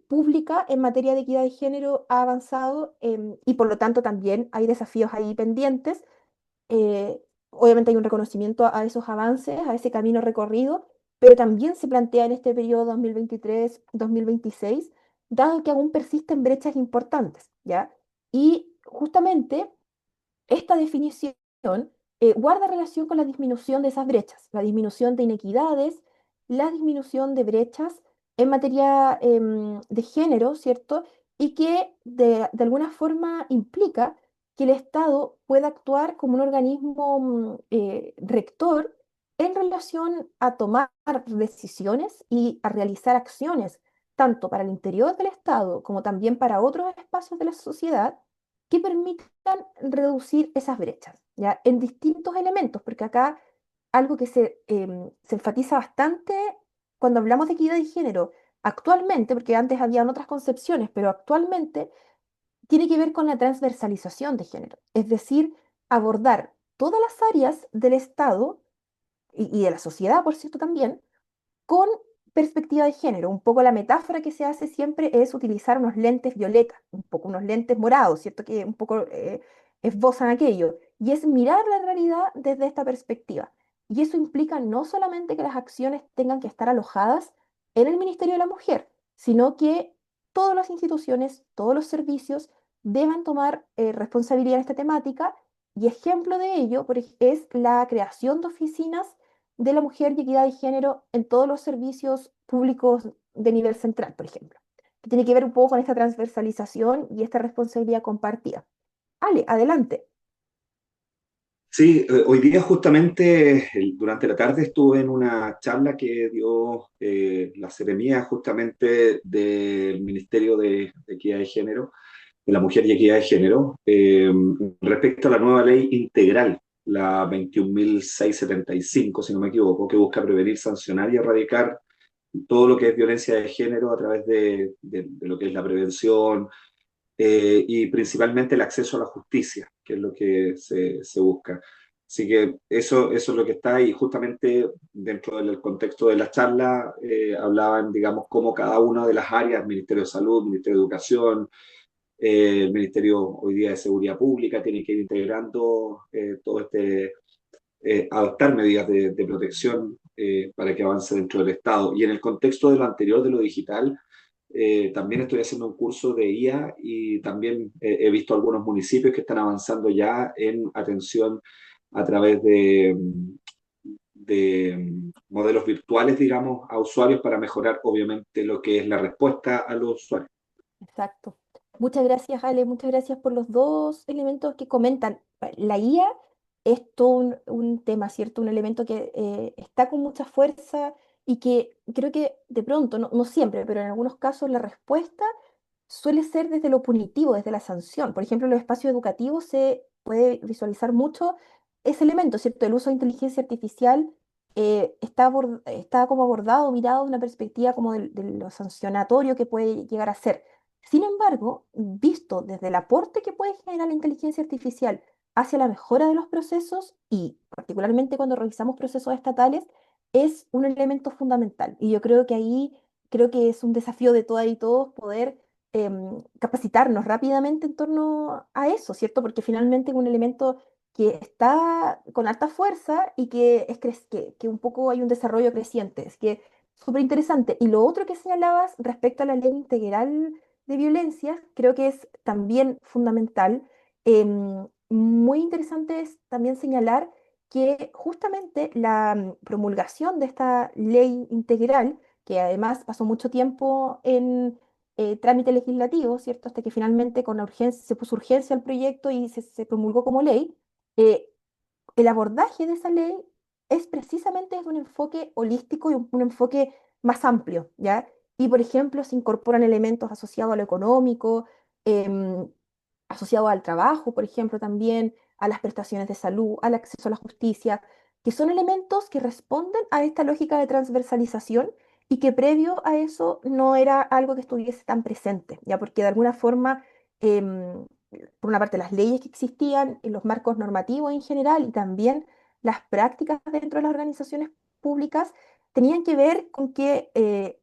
pública en materia de equidad de género ha avanzado, y por lo tanto también hay desafíos ahí pendientes. eh, Obviamente hay un reconocimiento a esos avances, a ese camino recorrido, pero también se plantea en este periodo 2023-2026, dado que aún persisten brechas importantes, ¿ya? Y justamente esta definición guarda relación con la disminución de esas brechas, la disminución de inequidades, la disminución de brechas en materia de género, ¿cierto? Y que de alguna forma implica que el Estado pueda actuar como un organismo rector en relación a tomar decisiones y a realizar acciones, tanto para el interior del Estado como también para otros espacios de la sociedad que permitan reducir esas brechas, ¿ya? En distintos elementos, porque acá algo que se enfatiza bastante cuando hablamos de equidad de género, actualmente, porque antes habían otras concepciones, pero actualmente tiene que ver con la transversalización de género, es decir, abordar todas las áreas del Estado y de la sociedad, por cierto, también, con perspectiva de género. Un poco la metáfora que se hace siempre es utilizar unos lentes violetas, un poco unos lentes morados, ¿cierto? Que un poco esbozan aquello. Y es mirar la realidad desde esta perspectiva. Y eso implica no solamente que las acciones tengan que estar alojadas en el Ministerio de la Mujer, sino que todas las instituciones, todos los servicios deban tomar responsabilidad en esta temática. Y ejemplo de ello es la creación de oficinas de la mujer y equidad de género en todos los servicios públicos de nivel central, por ejemplo, que tiene que ver un poco con esta transversalización y esta responsabilidad compartida. Ale, adelante. Sí, hoy día justamente durante la tarde estuve en una charla que dio la Seremía justamente del Ministerio de Equidad de Género, de la Mujer y Equidad de Género, respecto a la nueva ley integral, la 21.675, si no me equivoco, que busca prevenir, sancionar y erradicar todo lo que es violencia de género a través de lo que es la prevención, y principalmente el acceso a la justicia, que es lo que se busca. Así que eso es lo que está y justamente dentro del contexto de la charla hablaban, digamos, cómo cada una de las áreas, Ministerio de Salud, Ministerio de Educación, el Ministerio hoy día de Seguridad Pública, tiene que ir integrando todo adoptar medidas de protección para que avance dentro del Estado. Y en el contexto de lo anterior, de lo digital, también estoy haciendo un curso de IA y también he visto algunos municipios que están avanzando ya en atención a través de modelos virtuales, digamos, a usuarios para mejorar obviamente lo que es la respuesta a los usuarios. Exacto. Muchas gracias, Ale. Muchas gracias por los dos elementos que comentan. La IA es todo un tema, ¿cierto? Un elemento que está con mucha fuerza y que creo que de pronto, no siempre, pero en algunos casos la respuesta suele ser desde lo punitivo, desde la sanción. Por ejemplo, en los espacios educativos se puede visualizar mucho ese elemento, ¿cierto? El uso de inteligencia artificial está como abordado, mirado de una perspectiva como de lo sancionatorio que puede llegar a ser. Sin embargo, visto desde el aporte que puede generar la inteligencia artificial hacia la mejora de los procesos y particularmente cuando revisamos procesos estatales, es un elemento fundamental. Y yo creo que ahí creo que es un desafío de todas y todos poder capacitarnos rápidamente en torno a eso, ¿cierto? Porque finalmente es un elemento que está con alta fuerza y que, que un poco hay un desarrollo creciente. Es que súper interesante. Y lo otro que señalabas respecto a la ley integral de violencias, creo que es también fundamental. Muy interesante es también señalar que justamente la promulgación de esta ley integral, que además pasó mucho tiempo en trámite legislativo, ¿cierto? Hasta que finalmente con la urgencia, se puso urgencia al proyecto y se promulgó como ley. eh, el abordaje de esa ley es precisamente desde un enfoque holístico y un enfoque más amplio, ¿ya? Y, por ejemplo, se incorporan elementos asociados a lo económico, em, asociado al trabajo, por ejemplo, también a las prestaciones de salud, al acceso a la justicia, que son elementos que responden a esta lógica de transversalización y que previo a eso no era algo que estuviese tan presente, ya porque de alguna forma, em, por una parte, las leyes que existían, los marcos normativos en general y también las prácticas dentro de las organizaciones públicas tenían que ver con que eh,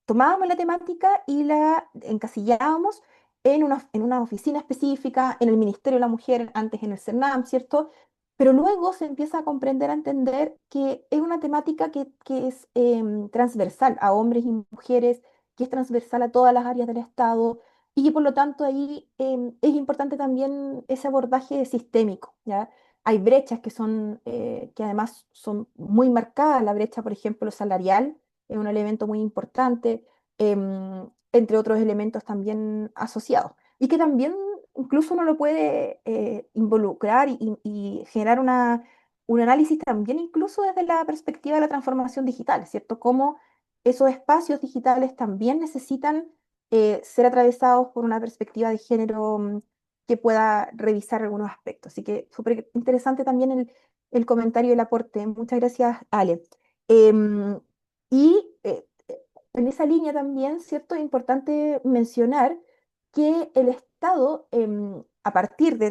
tomábamos la temática y la encasillábamos en una oficina específica, en el Ministerio de la Mujer, antes en el CERNAM, ¿cierto? Pero luego se empieza a comprender, a entender que es una temática que es transversal a hombres y mujeres, que es transversal a todas las áreas del Estado y que por lo tanto ahí es importante también ese abordaje sistémico, ¿ya? Hay brechas que además son muy marcadas, la brecha, por ejemplo, salarial es un elemento muy importante, entre otros elementos también asociados, y que también incluso uno lo puede involucrar y generar un análisis también incluso desde la perspectiva de la transformación digital, ¿cierto? Cómo esos espacios digitales también necesitan ser atravesados por una perspectiva de género que pueda revisar algunos aspectos. Así que súper interesante también el comentario y el aporte. Muchas gracias, Ale. Em, y en esa línea también, ¿cierto? Es importante mencionar que el Estado, a partir de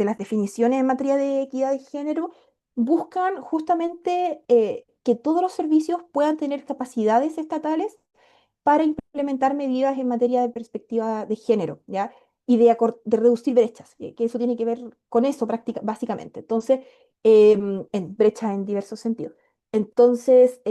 las definiciones en materia de equidad de género, buscan justamente que todos los servicios puedan tener capacidades estatales para implementar medidas en materia de perspectiva de género, ¿ya? Y de reducir brechas, que eso tiene que ver con eso básicamente. Entonces, en brechas en diversos sentidos. Entonces,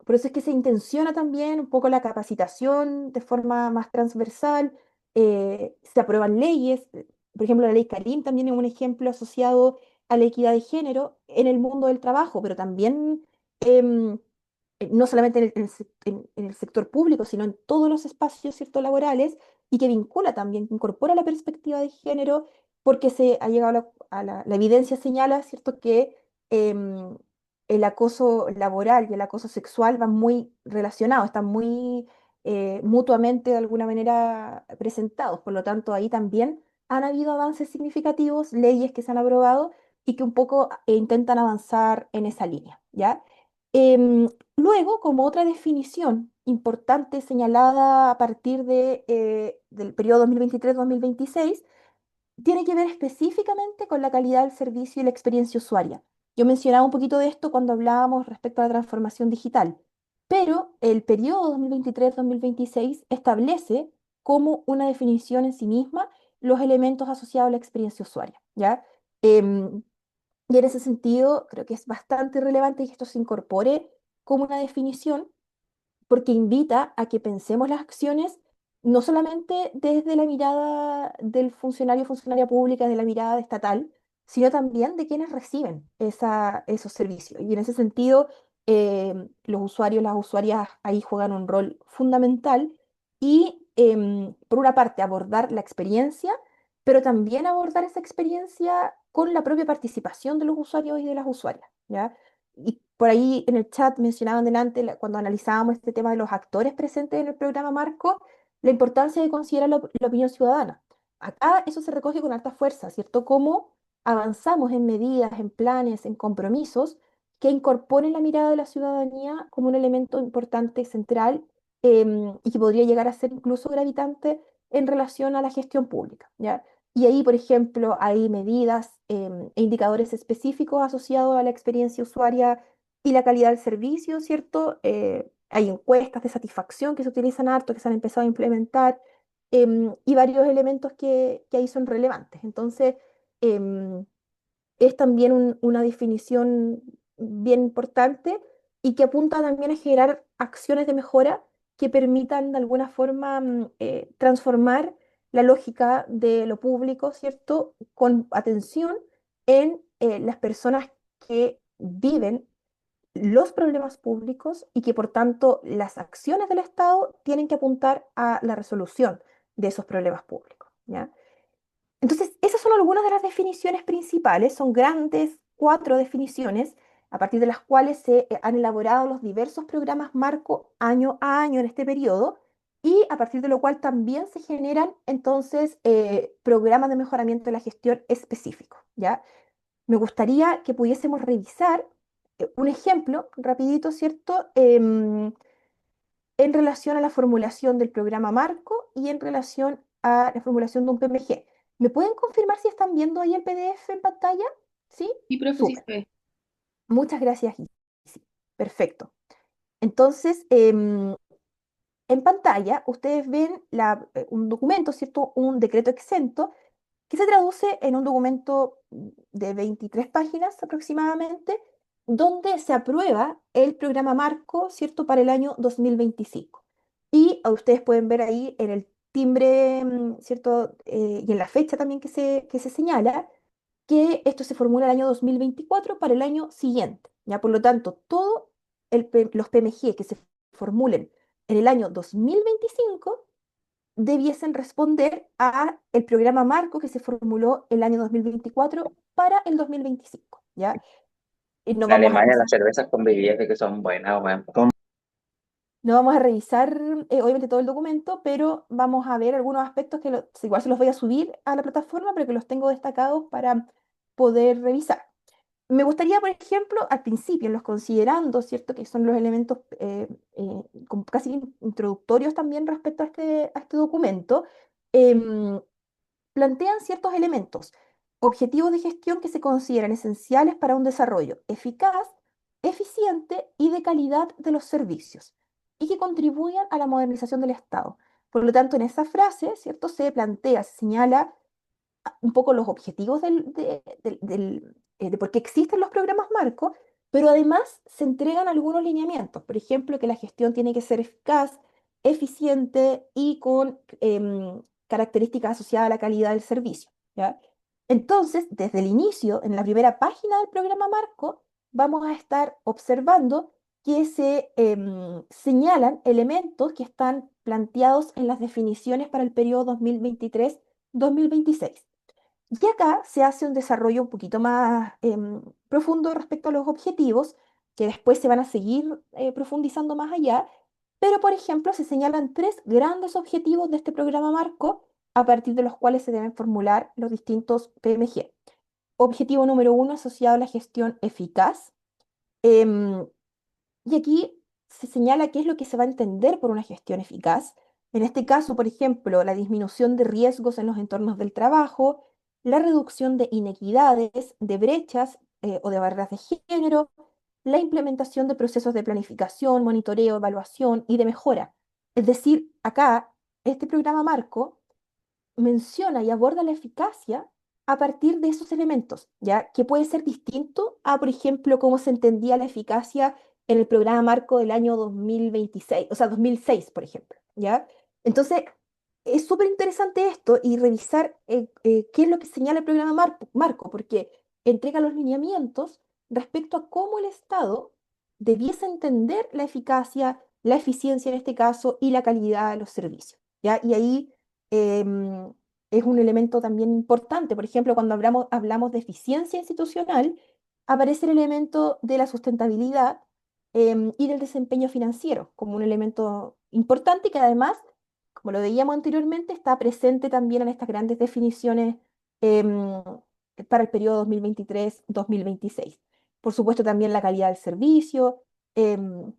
por eso es que se intenciona también un poco la capacitación de forma más transversal, se aprueban leyes, por ejemplo, la ley Karim también es un ejemplo asociado a la equidad de género en el mundo del trabajo, pero también em, no solamente en el sector público, sino en todos los espacios, ¿cierto?, laborales, y que vincula también, que incorpora la perspectiva de género, porque se ha llegado la evidencia señala, ¿cierto?, que em, el acoso laboral y el acoso sexual van muy relacionados, están muy mutuamente de alguna manera presentados. Por lo tanto, ahí también han habido avances significativos, leyes que se han aprobado y que un poco intentan avanzar en esa línea, ¿ya? Em, Luego, como otra definición importante señalada a partir del periodo 2023-2026, tiene que ver específicamente con la calidad del servicio y la experiencia usuaria. Yo mencionaba un poquito de esto cuando hablábamos respecto a la transformación digital, pero el periodo 2023-2026 establece como una definición en sí misma los elementos asociados a la experiencia usuaria, ¿ya? Em, y en ese sentido, creo que es bastante relevante que esto se incorpore como una definición porque invita a que pensemos las acciones no solamente desde la mirada del funcionario o funcionaria pública, de la mirada estatal, sino también de quienes reciben esos servicios. Y en ese sentido, los usuarios, las usuarias ahí juegan un rol fundamental y, por una parte, abordar la experiencia, pero también abordar esa experiencia con la propia participación de los usuarios y de las usuarias, ¿ya? Y por ahí en el chat mencionaban delante, cuando analizábamos este tema de los actores presentes en el programa Marco, la importancia de considerar la opinión ciudadana. Acá eso se recoge con alta fuerza, ¿cierto? Cómo avanzamos en medidas, en planes, en compromisos que incorporen la mirada de la ciudadanía como un elemento importante, central, y que podría llegar a ser incluso gravitante en relación a la gestión pública, ¿ya? Y ahí, por ejemplo, hay medidas e indicadores específicos asociados a la experiencia usuaria y la calidad del servicio, ¿cierto? Hay encuestas de satisfacción que se utilizan harto, que se han empezado a implementar, y varios elementos que ahí son relevantes. Entonces, em, es también una definición bien importante y que apunta también a generar acciones de mejora que permitan de alguna forma transformar la lógica de lo público, ¿cierto? Con atención en las personas que viven los problemas públicos y que por tanto las acciones del Estado tienen que apuntar a la resolución de esos problemas públicos, ¿ya? Entonces, esas son algunas de las definiciones principales, son grandes cuatro definiciones a partir de las cuales se han elaborado los diversos programas marco año a año en este periodo y a partir de lo cual también se generan entonces programas de mejoramiento de la gestión específicos, ¿ya? Me gustaría que pudiésemos revisar un ejemplo rapidito, ¿cierto? En relación a la formulación del programa marco y en relación a la formulación de un PMG. ¿Me pueden confirmar si están viendo ahí el PDF en pantalla? ¿Sí? Y profe, sí se Súper. ve. Muchas gracias, Isi. Perfecto. Entonces, en pantalla ustedes ven un documento, ¿cierto? Un decreto exento que se traduce en un documento de 23 páginas aproximadamente, donde se aprueba el programa marco, ¿cierto?, para el año 2025. Y ustedes pueden ver ahí en el timbre, ¿cierto?, y en la fecha también que se señala, que esto se formula el año 2024 para el año siguiente. ¿Ya? Por lo tanto, todos los PMG que se formulen en el año 2025 debiesen responder a el programa marco que se formuló el año 2024 para el 2025, ¿ya? Y no En vamos a Alemania revisar, las cervezas con BIF que son buenas, weón. no vamos a revisar obviamente todo el documento, pero vamos a ver algunos aspectos que igual se los voy a subir a la plataforma, pero que los tengo destacados para poder revisar. Me gustaría, por ejemplo, al principio, en los considerando, ¿cierto? Que son los elementos como casi introductorios también respecto a este documento, em, plantean ciertos elementos, objetivos de gestión que se consideran esenciales para un desarrollo eficaz, eficiente y de calidad de los servicios, y que contribuyan a la modernización del Estado. Por lo tanto, en esa frase, ¿cierto? Se plantea, se señala un poco los objetivos de por qué existen los programas marco, pero además se entregan algunos lineamientos. Por ejemplo, que la gestión tiene que ser eficaz, eficiente y con características asociadas a la calidad del servicio, ¿ya? Entonces, desde el inicio, en la primera página del programa marco, vamos a estar observando que se señalan elementos que están planteados en las definiciones para el periodo 2023-2026. Y acá se hace un desarrollo un poquito más profundo respecto a los objetivos, que después se van a seguir profundizando más allá, pero por ejemplo se señalan tres grandes objetivos de este programa marco a partir de los cuales se deben formular los distintos PMG. Objetivo número uno asociado a la gestión eficaz. em, y aquí se señala qué es lo que se va a entender por una gestión eficaz. En este caso, por ejemplo, la disminución de riesgos en los entornos del trabajo, la reducción de inequidades, de brechas o de barreras de género, la implementación de procesos de planificación, monitoreo, evaluación y de mejora. Es decir, acá, este programa marco menciona y aborda la eficacia a partir de esos elementos, ¿ya? Que puede ser distinto a, por ejemplo, cómo se entendía la eficacia en el programa marco del año 2026, o sea, 2006, por ejemplo, ¿ya? Entonces, es súper interesante esto y revisar qué es lo que señala el programa marco, porque entrega los lineamientos respecto a cómo el Estado debiese entender la eficacia, la eficiencia en este caso y la calidad de los servicios, ¿ya? Y ahí em, es un elemento también importante. Por ejemplo, cuando hablamos de eficiencia institucional, aparece el elemento de la sustentabilidad y del desempeño financiero como un elemento importante que además, como lo veíamos anteriormente, está presente también en estas grandes definiciones em, para el periodo 2023-2026. Por supuesto, también la calidad del servicio. em,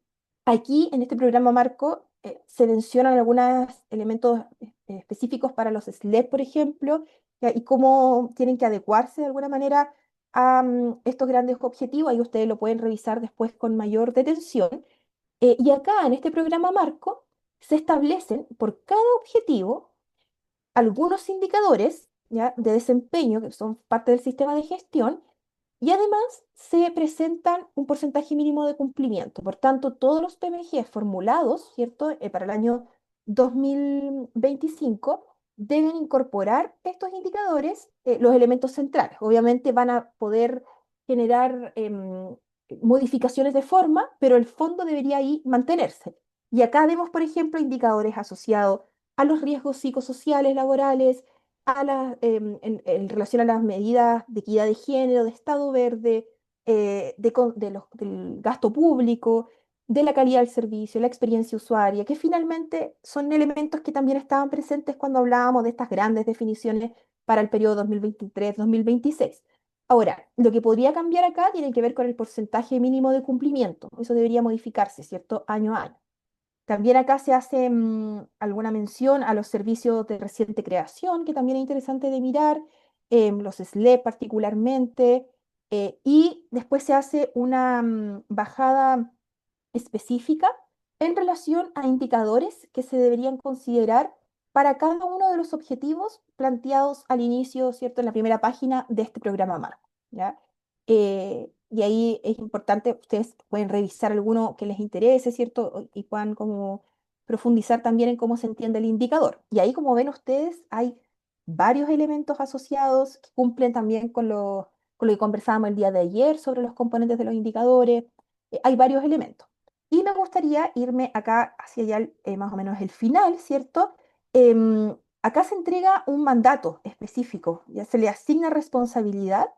Aquí, en este programa marco, se mencionan algunos elementos específicos para los SLEP, por ejemplo, ya, y cómo tienen que adecuarse de alguna manera a estos grandes objetivos. Ahí ustedes lo pueden revisar después con mayor detención. Y acá, en este programa marco, se establecen por cada objetivo algunos indicadores, ¿ya? De desempeño que son parte del sistema de gestión y además se presentan un porcentaje mínimo de cumplimiento. Por tanto, todos los PMG formulados, ¿cierto? Para el año 2025 deben incorporar estos indicadores, los elementos centrales. Obviamente van a poder generar modificaciones de forma, pero el fondo debería ahí mantenerse. Y acá vemos, por ejemplo, indicadores asociados a los riesgos psicosociales laborales, en relación a las medidas de equidad de género, de estado verde, del gasto público, de la calidad del servicio, la experiencia usuaria, que finalmente son elementos que también estaban presentes cuando hablábamos de estas grandes definiciones para el periodo 2023-2026. Ahora, lo que podría cambiar acá tiene que ver con el porcentaje mínimo de cumplimiento. Eso debería modificarse, ¿cierto? Año a año. También acá se hace alguna mención a los servicios de reciente creación, que también es interesante de mirar, los SLEP particularmente, y después se hace una bajada específica en relación a indicadores que se deberían considerar para cada uno de los objetivos planteados al inicio, ¿cierto?, en la primera página de este programa marco, ¿ya? Y ahí es importante, ustedes pueden revisar alguno que les interese, ¿cierto? Y puedan como profundizar también en cómo se entiende el indicador. Y ahí, como ven ustedes, hay varios elementos asociados que cumplen también con lo que conversábamos el día de ayer sobre los componentes de los indicadores. Hay varios elementos. Y me gustaría irme acá hacia allá, más o menos el final, ¿cierto? Acá se entrega un mandato específico, ya se le asigna responsabilidad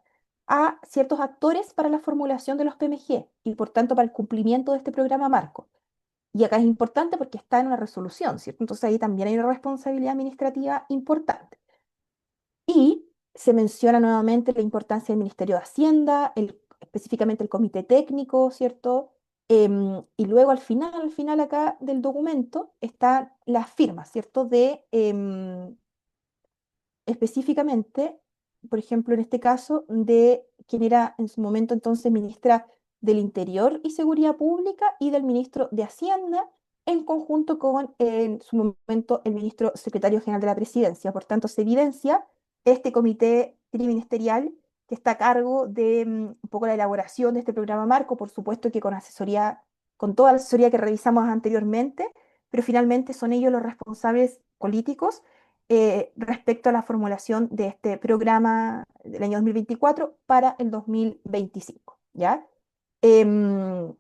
a ciertos actores para la formulación de los PMG y por tanto para el cumplimiento de este programa marco. Y acá es importante porque está en una resolución, ¿cierto? Entonces ahí también hay una responsabilidad administrativa importante. Y se menciona nuevamente la importancia del Ministerio de Hacienda, específicamente el Comité Técnico, ¿cierto? Y luego al final acá del documento están las firmas, ¿cierto? De específicamente, por ejemplo, en este caso, de quien era en su momento entonces ministra del Interior y Seguridad Pública y del ministro de Hacienda, en conjunto con en su momento el ministro secretario general de la Presidencia. Por tanto, se evidencia este comité triministerial que está a cargo de un poco la elaboración de este programa marco, por supuesto que con asesoría, con toda la asesoría que revisamos anteriormente, pero finalmente son ellos los responsables políticos respecto a la formulación de este programa del año 2024 para el 2025, ¿ya? Em,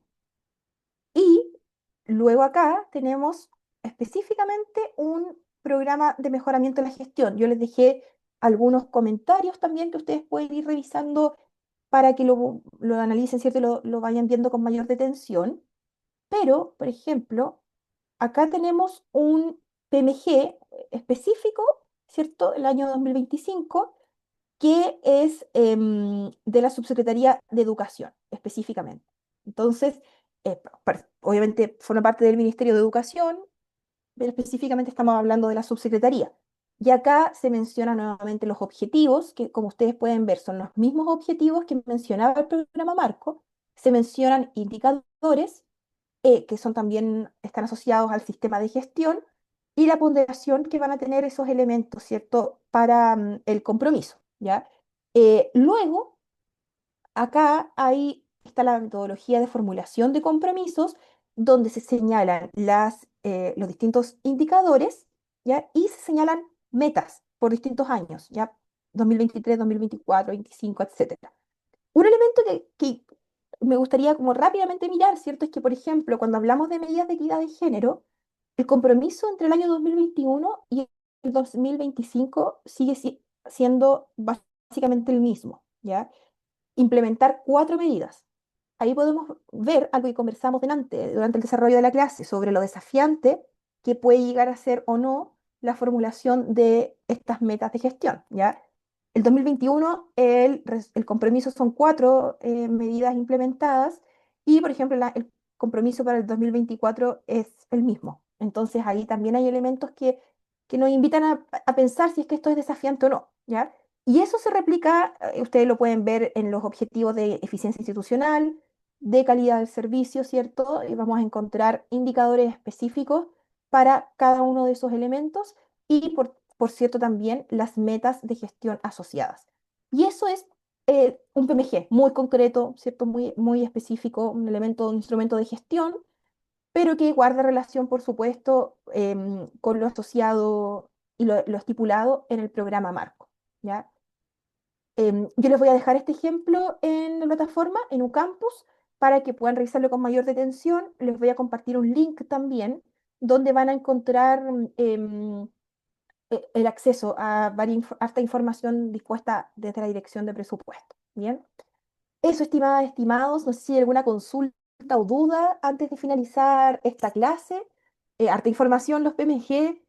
y luego acá tenemos específicamente un programa de mejoramiento de la gestión. Yo les dejé algunos comentarios también que ustedes pueden ir revisando para que lo analicen, ¿cierto? Y lo vayan viendo con mayor detención. Pero, por ejemplo, acá tenemos un PMG específico, ¿cierto? El año 2025, que es de la Subsecretaría de Educación, específicamente. Entonces, obviamente forma parte del Ministerio de Educación, pero específicamente estamos hablando de la subsecretaría. Y acá se mencionan nuevamente los objetivos, que como ustedes pueden ver son los mismos objetivos que mencionaba el programa Marco. Se mencionan indicadores que son también, están asociados al sistema de gestión y la ponderación que van a tener esos elementos, ¿cierto? Para el compromiso, ¿ya? Luego, acá está la metodología de formulación de compromisos, donde se señalan los distintos indicadores, ¿ya? Y se señalan metas por distintos años, ¿ya? 2023, 2024, 2025, etcétera. Un elemento que me gustaría como rápidamente mirar, ¿cierto? Es que, por ejemplo, cuando hablamos de medidas de equidad de género, el compromiso entre el año 2021 y el 2025 sigue siendo básicamente el mismo, ¿ya? Implementar 4 medidas. Ahí podemos ver algo que conversamos durante el desarrollo de la clase sobre lo desafiante que puede llegar a ser o no la formulación de estas metas de gestión, ¿ya? El 2021, el compromiso son 4 medidas implementadas y, por ejemplo, el compromiso para el 2024 es el mismo. Entonces, ahí también hay elementos que nos invitan a pensar si es que esto es desafiante o no, ¿ya? Y eso se replica, ustedes lo pueden ver en los objetivos de eficiencia institucional, de calidad del servicio, ¿cierto? Y vamos a encontrar indicadores específicos para cada uno de esos elementos y, por cierto, también las metas de gestión asociadas. Y eso es un PMG muy concreto, ¿cierto? Muy, muy específico, un instrumento de gestión, pero que guarda relación, por supuesto, con lo asociado y lo estipulado en el programa Marco, ¿ya? Yo les voy a dejar este ejemplo en la plataforma, en Ucampus, para que puedan revisarlo con mayor detención. Les voy a compartir un link también donde van a encontrar el acceso a harta información dispuesta desde la Dirección de Presupuesto. Bien, eso, estimadas, estimados, no sé si hay alguna consulta o duda antes de finalizar esta clase. Harta información, los PMG.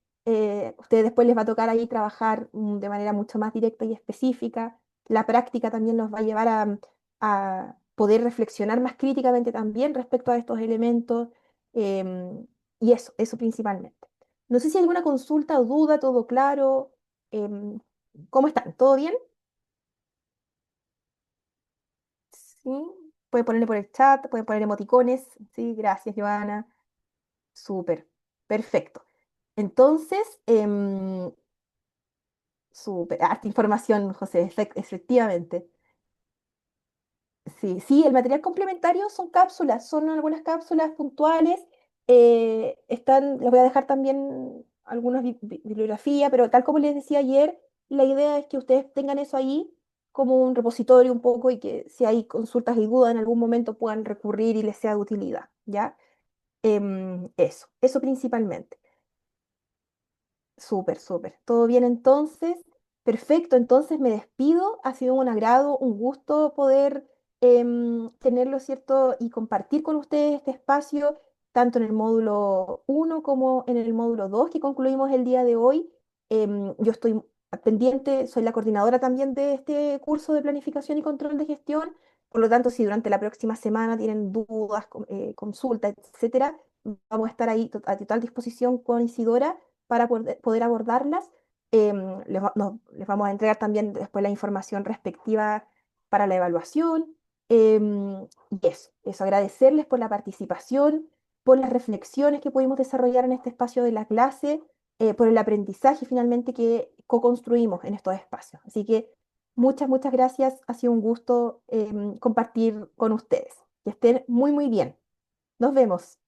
Ustedes después les va a tocar ahí trabajar de manera mucho más directa y específica. La práctica también nos va a llevar a poder reflexionar más críticamente también respecto a estos elementos. Y eso principalmente. No sé si hay alguna consulta o duda, todo claro. Em, ¿Cómo están? ¿Todo bien? Sí. Pueden ponerle por el chat, pueden poner emoticones. Sí, gracias, Joana. Súper, perfecto. Entonces, súper, harta información, José, efectivamente. Sí, sí, el material complementario son cápsulas, son algunas cápsulas puntuales. Les voy a dejar también algunas bibliografía, pero tal como les decía ayer, la idea es que ustedes tengan eso ahí como un repositorio un poco y que si hay consultas y dudas en algún momento puedan recurrir y les sea de utilidad, ¿ya? Eso principalmente. Súper, súper. ¿Todo bien entonces? Perfecto, entonces me despido. Ha sido un agrado, un gusto poder tenerlo, ¿cierto? Y compartir con ustedes este espacio, tanto en el módulo 1 como en el módulo 2 que concluimos el día de hoy. Yo estoy pendiente, soy la coordinadora también de este curso de planificación y control de gestión. Por lo tanto, si durante la próxima semana tienen dudas, consultas, etcétera, vamos a estar ahí a total disposición con Isidora para poder abordarlas. Les vamos a entregar también después la información respectiva para la evaluación. Y eso, agradecerles por la participación, por las reflexiones que pudimos desarrollar en este espacio de la clase, por el aprendizaje finalmente que co-construimos en estos espacios. Así que muchas, muchas gracias. Ha sido un gusto compartir con ustedes. Que estén muy, muy bien. Nos vemos.